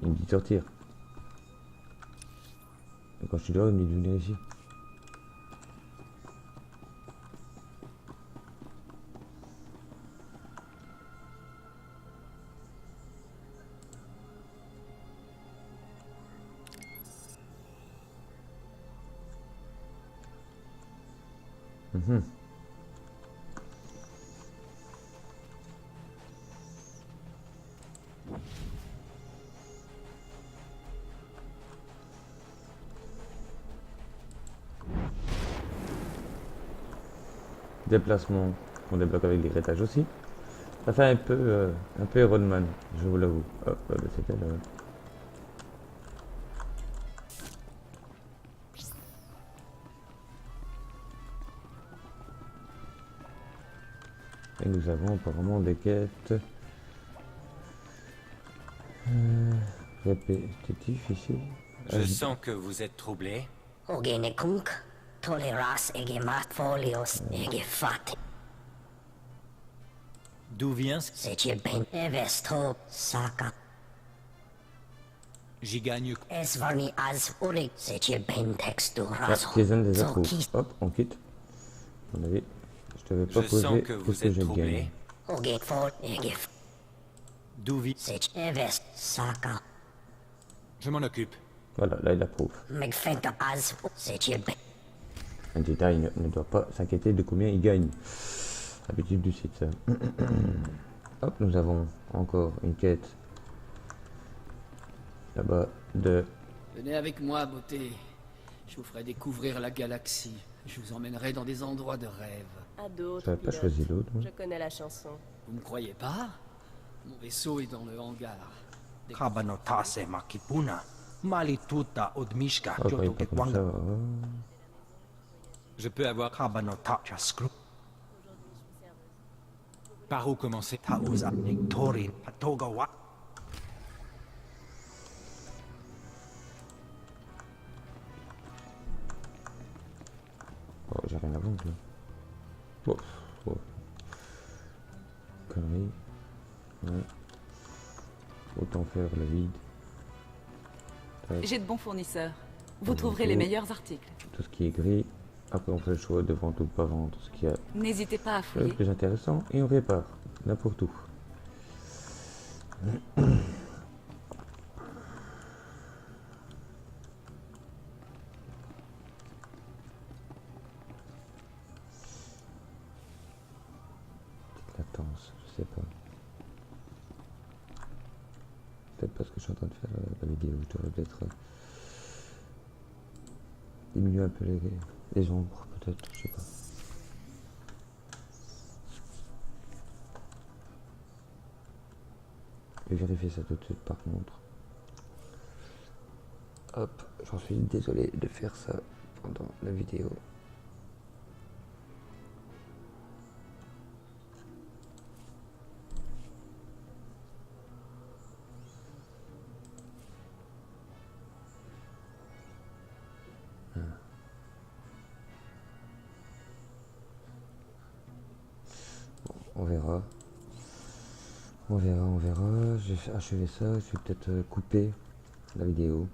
Il me dit de sortir. Et quand je suis dehors, il me dit de venir ici. Déplacement qu'on débloque avec l'héritage aussi. Ça fait un peu Iron Man, je vous l'avoue. Hop, c'était là. Et nous avons apparemment des quêtes répétitives ici. Je sens que vous êtes troublé. Ogenekunk, toleras egemat folios egefat. D'où vient ce... C'est ben evesto saka. J'y gagne... Esvarni az urik, c'est ben texturas. Jason les approuve. Hop, on quitte. À mon avis, je t'avais pas Je posé sens que vous êtes j'ai troublé. gagné. Ogefol egef. D'où vient... C'est evest saka. Je m'en occupe. Voilà, là il approuve. Megfenta az, c'est ben. Un Jedi ne doit pas s'inquiéter de combien il gagne. Habitude du site, ça. Hop, nous avons encore une quête. Là-bas de... Venez avec moi, beauté. Je vous ferai découvrir la galaxie. Je vous emmènerai dans des endroits de rêve. À d'autres. J'avais pas pilotes. choisi l'autre. moi. Je connais la chanson. Vous me croyez pas? Mon vaisseau est dans le hangar. Kabanotase makipuna. Malituta odmishka Ah, croyez pas comme ça. Je peux avoir... Kabanota jaskru. Par où commencer? Tauza niktorin patogawa. Oh, j'ai rien à vendre là. Oh, oh. Connerie. Ouais. Autant faire le vide. Tac. J'ai de bons fournisseurs. Vous trouverez les meilleurs articles. Tout ce qui est gris. Après on fait le choix de vendre ou de pas vendre ce qui est N'hésitez pas à le fouiller. plus intéressant et on répare. N'importe où. Petite latence, je sais pas. je suis en train de faire la vidéo. Je devrais peut-être diminuer un peu les ombres, peut-être, je sais pas. Je vais vérifier ça tout de suite par contre. Hop, j'en suis désolé de faire ça pendant la vidéo. On verra. On verra. Je vais achever ça. Je vais peut-être couper la vidéo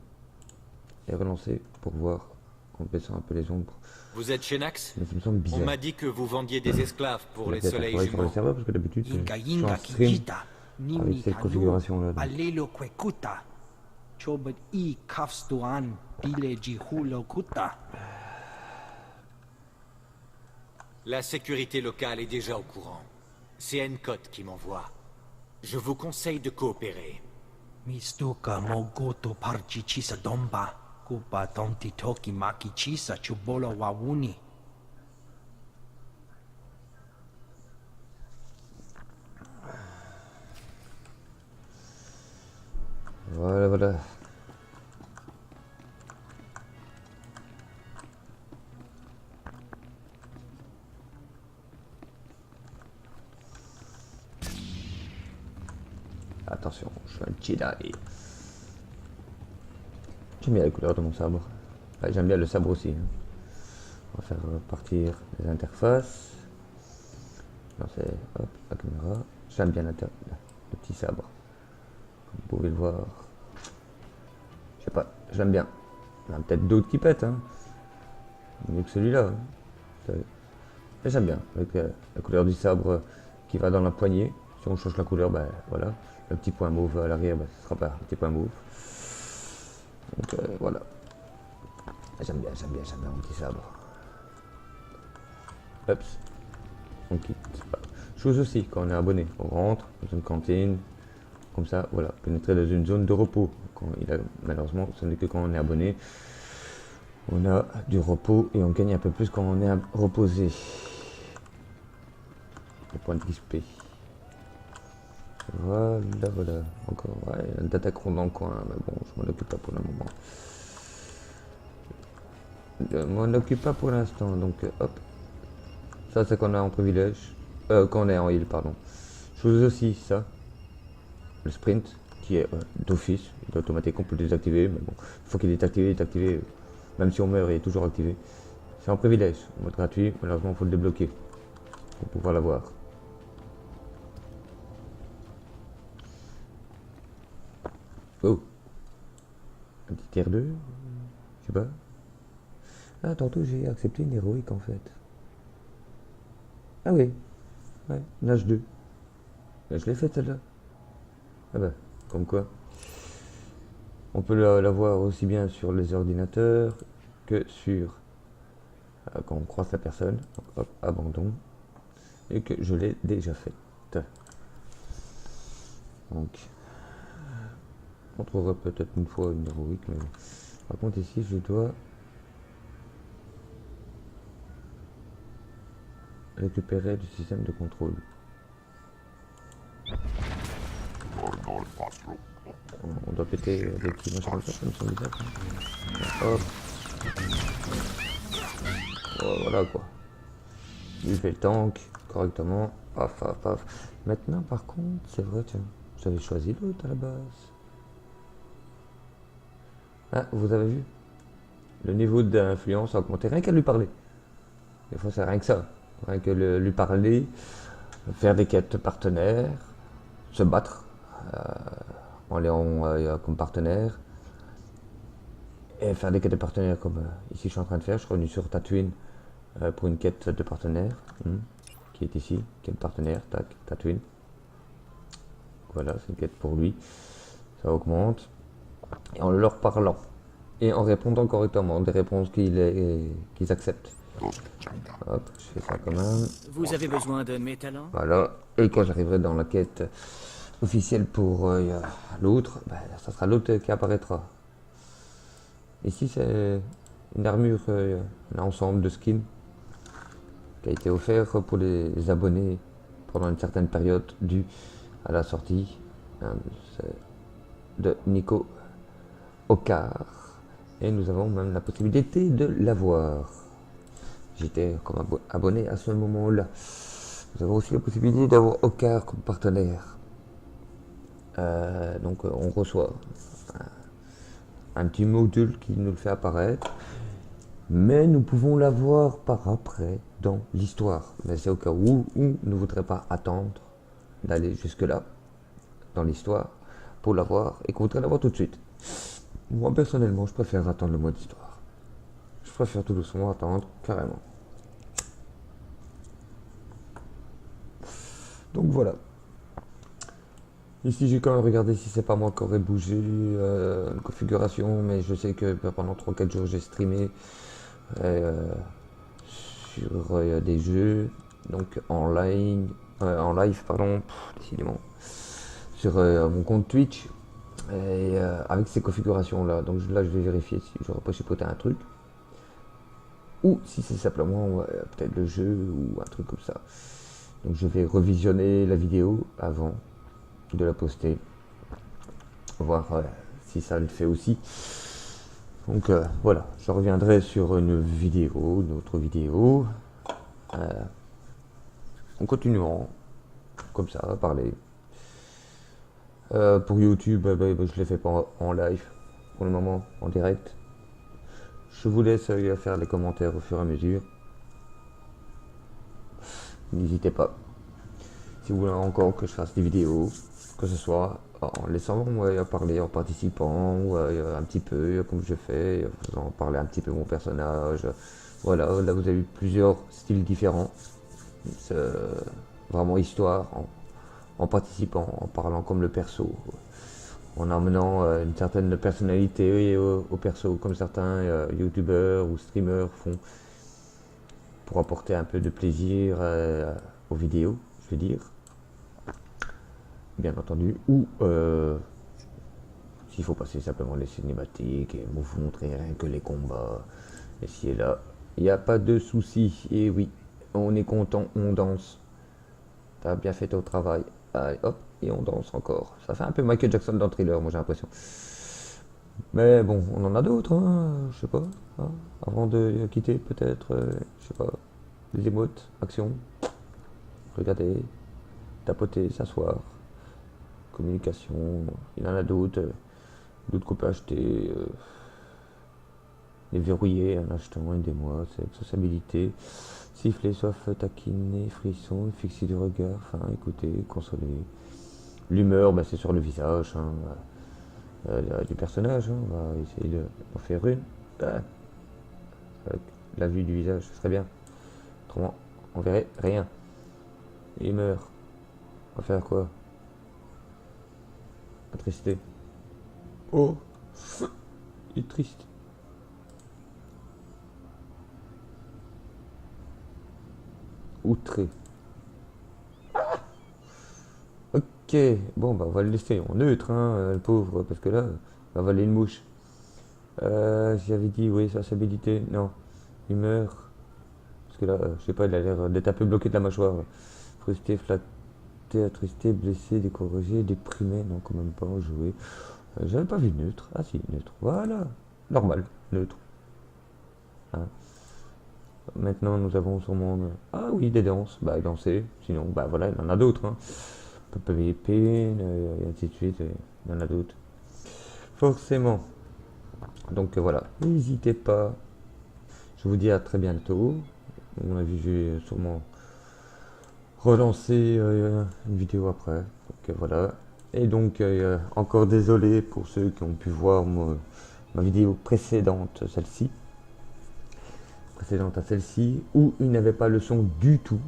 et relancer pour voir en baissant un peu les ombres. Vous êtes chez Nax? Mais ça me semble bizarre. On m'a dit que vous vendiez des esclaves pour les soleils sur jumeaux. le serveur parce que d'habitude je suis en stream avec cette configuration là. La sécurité locale est déjà au courant. C'est Encode qui m'envoie. Je vous conseille de coopérer. Mistuka mogoto parchichisa domba. Kupa tonti toki makichisa chubolo wawuni. Voilà. Attention, je suis un Jedi. J'aime bien la couleur de mon sabre. Enfin, j'aime bien le sabre aussi. On va faire partir les interfaces. Lancer hop, la caméra. J'aime bien le petit sabre. Comme vous pouvez le voir. Je sais pas, j'aime bien. Il y en a peut-être d'autres qui pètent. Hein. Mieux que celui-là. Hein. Mais j'aime bien. Avec la couleur du sabre qui va dans la poignée. Si on change la couleur, ben voilà. Le petit point mauve à l'arrière, ben, ce sera pas un petit point mauve. Donc voilà. J'aime bien mon petit sabre. Hop. On quitte. Chose aussi, quand on est abonné, on rentre dans une cantine. Comme ça, voilà. Pénétrer dans une zone de repos. Malheureusement, ce n'est que quand on est abonné. On a du repos et on gagne un peu plus quand on est reposé. Le point de XP. Voilà. Encore, ouais, il y a un Datacron dans le coin, mais bon, je m'en occupe pas pour le moment. Je m'en occupe pas pour l'instant, donc hop. Ça, c'est qu'on a en privilège. Quand on est en heal, pardon. Chose aussi, ça. Le sprint, qui est d'office. Il est automatiquement peut le désactiver, mais bon, une fois qu'il est activé, il est activé. Même si on meurt, il est toujours activé. C'est en privilège, en mode gratuit. Malheureusement, il faut le débloquer pour pouvoir l'avoir. Oh, un petit tiers 2, je sais pas. Ah, tantôt j'ai accepté une héroïque en fait. Ah oui, ouais, une H2. Mais je l'ai faite celle-là. Ah bah, comme quoi. On peut la voir aussi bien sur les ordinateurs que sur quand on croise la personne. Donc, hop, abandon. Et que je l'ai déjà faite. Donc. On trouvera peut-être une fois une héroïque, mais par contre ici je dois récupérer du système de contrôle. On doit péter des petits machins comme ça, comme ça, bizarre. Hop. Oh, voilà quoi. Il fait le tank correctement. Paf, paf, paf. Maintenant par contre, c'est vrai, tiens, j'avais choisi l'autre à la base. Ah, vous avez vu? Le niveau d'influence a augmenté rien qu'à lui parler. Des fois, c'est rien que ça. Rien que lui parler, faire des quêtes partenaires, se battre en Léon comme partenaire, et faire des quêtes de partenaires comme ici je suis en train de faire. Je suis revenu sur Tatooine pour une quête de partenaire qui est ici, quête partenaire, tac, Tatooine. Voilà, c'est une quête pour lui. Ça augmente. Et en leur parlant et en répondant correctement, des réponses qu'ils acceptent. Hop, je fais ça quand même. Vous avez besoin de mes talents? Voilà, et quand j'arriverai dans la quête officiel pour l'autre, bah, ça sera l'autre qui apparaîtra. Ici c'est une armure, un ensemble de skins qui a été offert pour les abonnés pendant une certaine période due à la sortie de Nico Ocar. Et nous avons même la possibilité de l'avoir. J'étais comme abonné à ce moment-là. Nous avons aussi la possibilité d'avoir Ocar comme partenaire. Donc on reçoit un petit module qui nous le fait apparaître. Mais nous pouvons l'avoir par après dans l'histoire. Mais c'est au cas où ne voudrait pas attendre d'aller jusque-là dans l'histoire pour l'avoir et qu'on voudrait l'avoir tout de suite. Moi personnellement, je préfère attendre le mode histoire. Je préfère tout doucement attendre, carrément. Donc voilà. Ici j'ai quand même regardé si c'est pas moi qui aurais bougé une configuration, mais je sais que pendant 3-4 jours j'ai streamé sur des jeux, donc en live, décidément, sur mon compte Twitch, et avec ces configurations là. Donc là je vais vérifier si j'aurais pas chipoté un truc, ou si c'est simplement peut-être le jeu ou un truc comme ça. Donc je vais revisionner la vidéo avant de la poster, voir si ça le fait aussi. Donc voilà, je reviendrai sur une autre vidéo, en continuant comme ça à parler. Pour YouTube, je les fais pas en live pour le moment, en direct. Je vous laisse faire les commentaires au fur et à mesure. N'hésitez pas. Si vous voulez encore que je fasse des vidéos, que ce soit en laissant parler, en participant, ou un petit peu comme je fais, en faisant parler un petit peu mon personnage. Voilà, là vous avez plusieurs styles différents. Vraiment histoire, en participant, en parlant comme le perso, en amenant une certaine personnalité au perso, comme certains youtubeurs ou streamers font, pour apporter un peu de plaisir aux vidéos, je veux dire. Bien entendu, ou s'il faut passer simplement les cinématiques et vous montrer rien que les combats, ici et là, il n'y a pas de souci. Et oui, on est content, on danse. T'as bien fait ton travail. Allez, hop, et on danse encore. Ça fait un peu Michael Jackson dans Thriller, moi j'ai l'impression. Mais bon, on en a d'autres, hein, je sais pas. Hein, avant de quitter, peut-être, je sais pas, des émotes, action, regarder, tapoter, s'asseoir. Communication, il y en a d'autres qu'on peut acheter, les verrouiller en achetant, aidez-moi, c'est accessibilité, siffler, soif, taquiner, frisson, fixer du regard, enfin écouter, consoler. L'humeur, c'est sur le visage du personnage, hein. On va essayer d'en faire une. Avec la vue du visage, ce serait bien. Autrement, on verrait rien. Humeur, on va faire quoi? Attristé. Oh, il est triste. Outré. Ok, bon on va le laisser en neutre, hein, le pauvre, parce que là, il va avaler une mouche. J'avais dit, oui, sensibilité, non. Humeur. Parce que là, je sais pas, il a l'air d'être un peu bloqué de la mâchoire. Frustré, flatté. Attristé, blessé, découragé, déprimé, non quand même pas, joué. J'avais pas vu neutre. Ah si, neutre. Voilà. Normal, neutre. Hein. Maintenant nous avons son monde. Ah oui, des danses. Danser. Sinon, voilà, il y en a d'autres. Hein. PVP, et ainsi de suite. Il y en a d'autres. Forcément. Donc voilà. N'hésitez pas. Je vous dis à très bientôt. À mon avis, je vais sûrement relancer une vidéo après. Donc voilà. Et donc encore désolé pour ceux qui ont pu voir ma vidéo précédente, précédente à celle-ci, où il n'y avait pas le son du tout,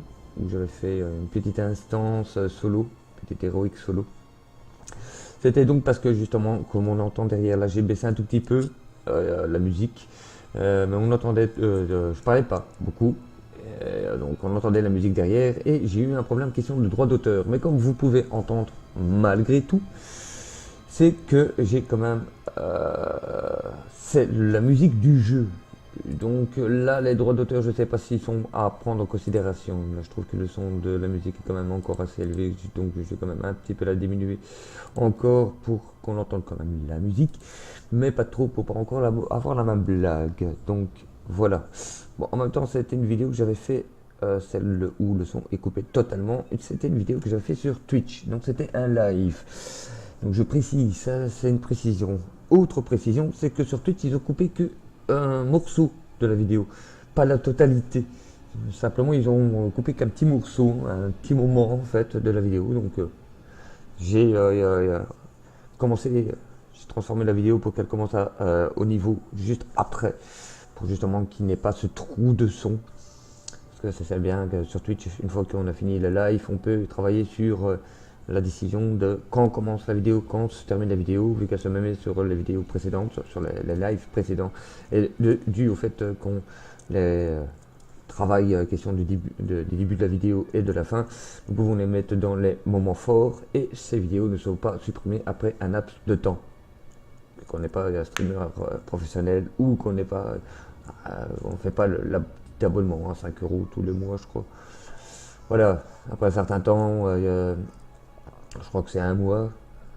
où j'avais fait une petite instance solo, petite héroïque solo. C'était donc parce que justement, comme on entend derrière là, j'ai baissé un tout petit peu la musique, mais on entendait, je parlais pas beaucoup. Donc on entendait la musique derrière et j'ai eu un problème question de droit d'auteur. Mais comme vous pouvez entendre malgré tout, c'est que j'ai quand même... c'est la musique du jeu. Donc là, les droits d'auteur, je ne sais pas s'ils sont à prendre en considération. Là, je trouve que le son de la musique est quand même encore assez élevé. Donc je vais quand même un petit peu la diminuer encore pour qu'on entende quand même la musique. Mais pas trop pour pas encore avoir la même blague. Donc voilà. Bon, en même temps, c'était une vidéo que j'avais fait, celle où le son est coupé totalement. C'était une vidéo que j'avais fait sur Twitch. Donc c'était un live. Donc je précise, ça c'est une précision. Autre précision, c'est que sur Twitch, ils ont coupé que un morceau de la vidéo, pas la totalité. Simplement, ils ont coupé qu'un petit morceau, un petit moment en fait de la vidéo. Donc j'ai j'ai transformé la vidéo pour qu'elle commence au niveau juste après, pour justement qu'il n'y ait pas ce trou de son. Parce que ça sert bien que sur Twitch, une fois qu'on a fini le live, on peut travailler sur la décision de quand commence la vidéo, quand se termine la vidéo, vu qu'elle se met sur les vidéos précédentes, sur les lives précédents, et dû au fait qu'on les travaille question du début de la vidéo et de la fin, nous pouvons les mettre dans les moments forts, et ces vidéos ne sont pas supprimées après un laps de temps. Qu'on n'est pas un streamer professionnel, ou qu'on n'est pas, on fait pas l'abonnement à 5 € tous les mois, je crois. Voilà, après un certain temps, je crois que c'est un mois,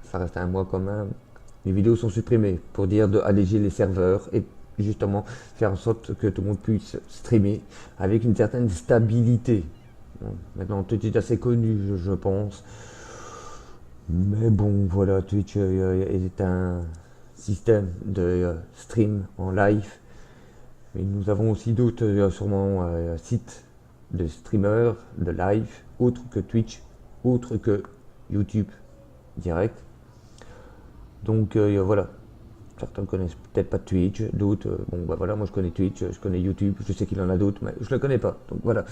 ça reste un mois quand même. Les vidéos sont supprimées pour dire d'alléger les serveurs et justement faire en sorte que tout le monde puisse streamer avec une certaine stabilité. Bon, maintenant Twitch est assez connu, je pense. Mais bon, voilà, Twitch est un système de stream en live. Mais nous avons aussi d'autres sûrement sites de streamers, de live, autres que Twitch, autres que YouTube direct. Donc voilà, certains connaissent peut-être pas Twitch, d'autres, bon bah voilà, moi je connais Twitch, je connais YouTube, je sais qu'il y en a d'autres, mais je le connais pas. Donc voilà,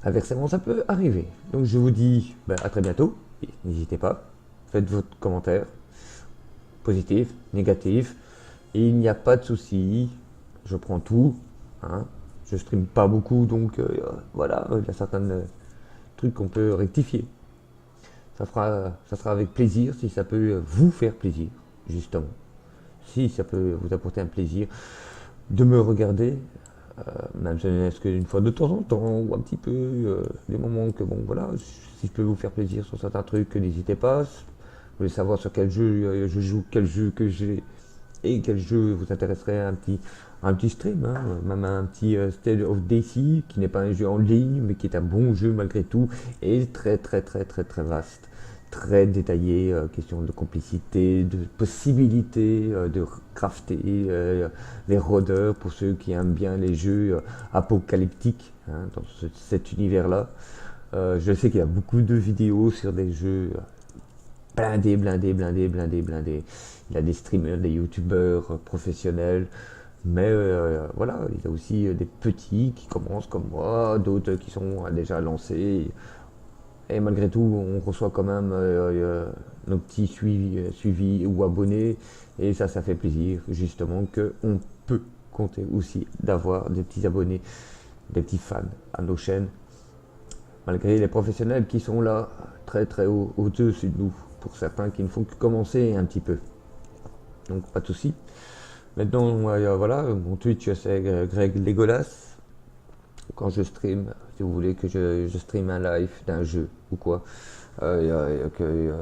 inversement ça peut arriver. Donc je vous dis à très bientôt, et n'hésitez pas, faites votre commentaire, positif, négatif, et il n'y a pas de souci, je prends tout, hein. Je stream pas beaucoup, donc voilà, il y a certains trucs qu'on peut rectifier. Ça sera avec plaisir si ça peut vous faire plaisir, justement. Si ça peut vous apporter un plaisir de me regarder, même si ce n'est qu'une fois de temps en temps, ou un petit peu, des moments que, bon, voilà, si je peux vous faire plaisir sur certains trucs, n'hésitez pas. Vous voulez savoir sur quel jeu je joue, quel jeu que j'ai, et quel jeu vous intéresserait à un petit stream, hein, même un petit State of Decay, qui n'est pas un jeu en ligne, mais qui est un bon jeu malgré tout, et très vaste, très détaillé, question de complicité, de possibilité de crafter les rôdeurs, pour ceux qui aiment bien les jeux apocalyptiques, hein, dans cet univers-là. Je sais qu'il y a beaucoup de vidéos sur des jeux blindés. Il y a des streamers, des youtubeurs professionnels, mais voilà, il y a aussi des petits qui commencent comme moi, d'autres qui sont déjà lancés, et malgré tout on reçoit quand même nos petits suivis ou abonnés, et ça fait plaisir justement qu'on peut compter aussi d'avoir des petits abonnés, des petits fans à nos chaînes, malgré les professionnels qui sont là très au-dessus de nous, pour certains qui ne font que commencer un petit peu. Donc pas de souci. Maintenant voilà, mon Twitch c'est Greg Legolas. Quand je stream, si vous voulez que je stream un live d'un jeu ou quoi, que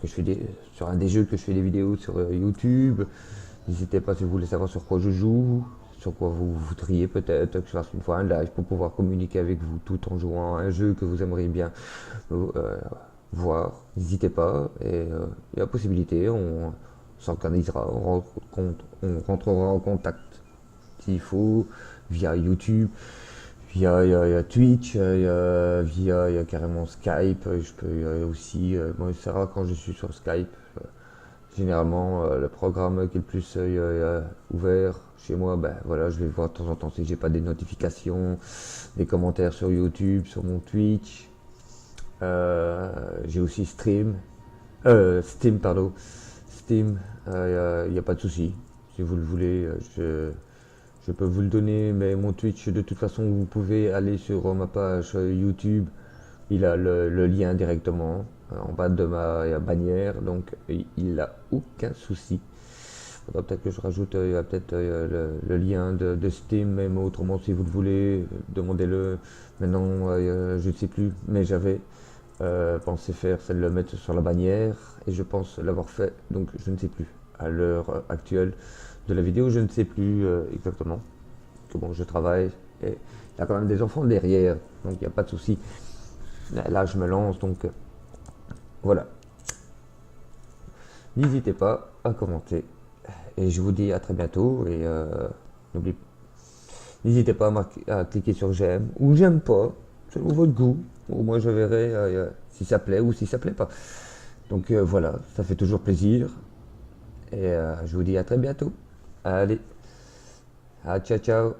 je fais sur un des jeux, que je fais des vidéos sur YouTube, n'hésitez pas si vous voulez savoir sur quoi je joue, sur quoi vous voudriez peut-être que je fasse une fois un live pour pouvoir communiquer avec vous tout en jouant à un jeu que vous aimeriez bien voir. N'hésitez pas, et il y a possibilité, on s'organisera, on rentrera en contact s'il faut, via YouTube, via Twitch, via carrément Skype. Je peux aussi, moi c'est rare quand je suis sur Skype, généralement le programme qui est le plus ouvert chez moi, voilà, je vais voir de temps en temps si j'ai pas des notifications, des commentaires sur YouTube, sur mon Twitch. J'ai aussi Steam, il n'y a pas de souci. Si vous le voulez, Je peux vous le donner, mais mon Twitch, de toute façon, vous pouvez aller sur ma page YouTube. Il a le lien directement en bas de ma bannière, donc il n'a aucun souci. Faudra peut-être que je rajoute peut-être le lien de Steam, même autrement si vous le voulez, demandez-le. Maintenant, je ne sais plus, mais j'avais pensé faire, c'est de le mettre sur la bannière, et je pense l'avoir fait, donc je ne sais plus. À l'heure actuelle de la vidéo, je ne sais plus exactement comment je travaille, et il y a quand même des enfants derrière, donc il n'y a pas de souci. Là, je me lance, donc voilà. N'hésitez pas à commenter. Et je vous dis à très bientôt. Et n'hésitez pas à cliquer sur j'aime ou j'aime pas, selon votre goût. Au moins, je verrai si ça plaît ou si ça plaît pas. Donc voilà, ça fait toujours plaisir. Et je vous dis à très bientôt. Allez, ciao, ciao.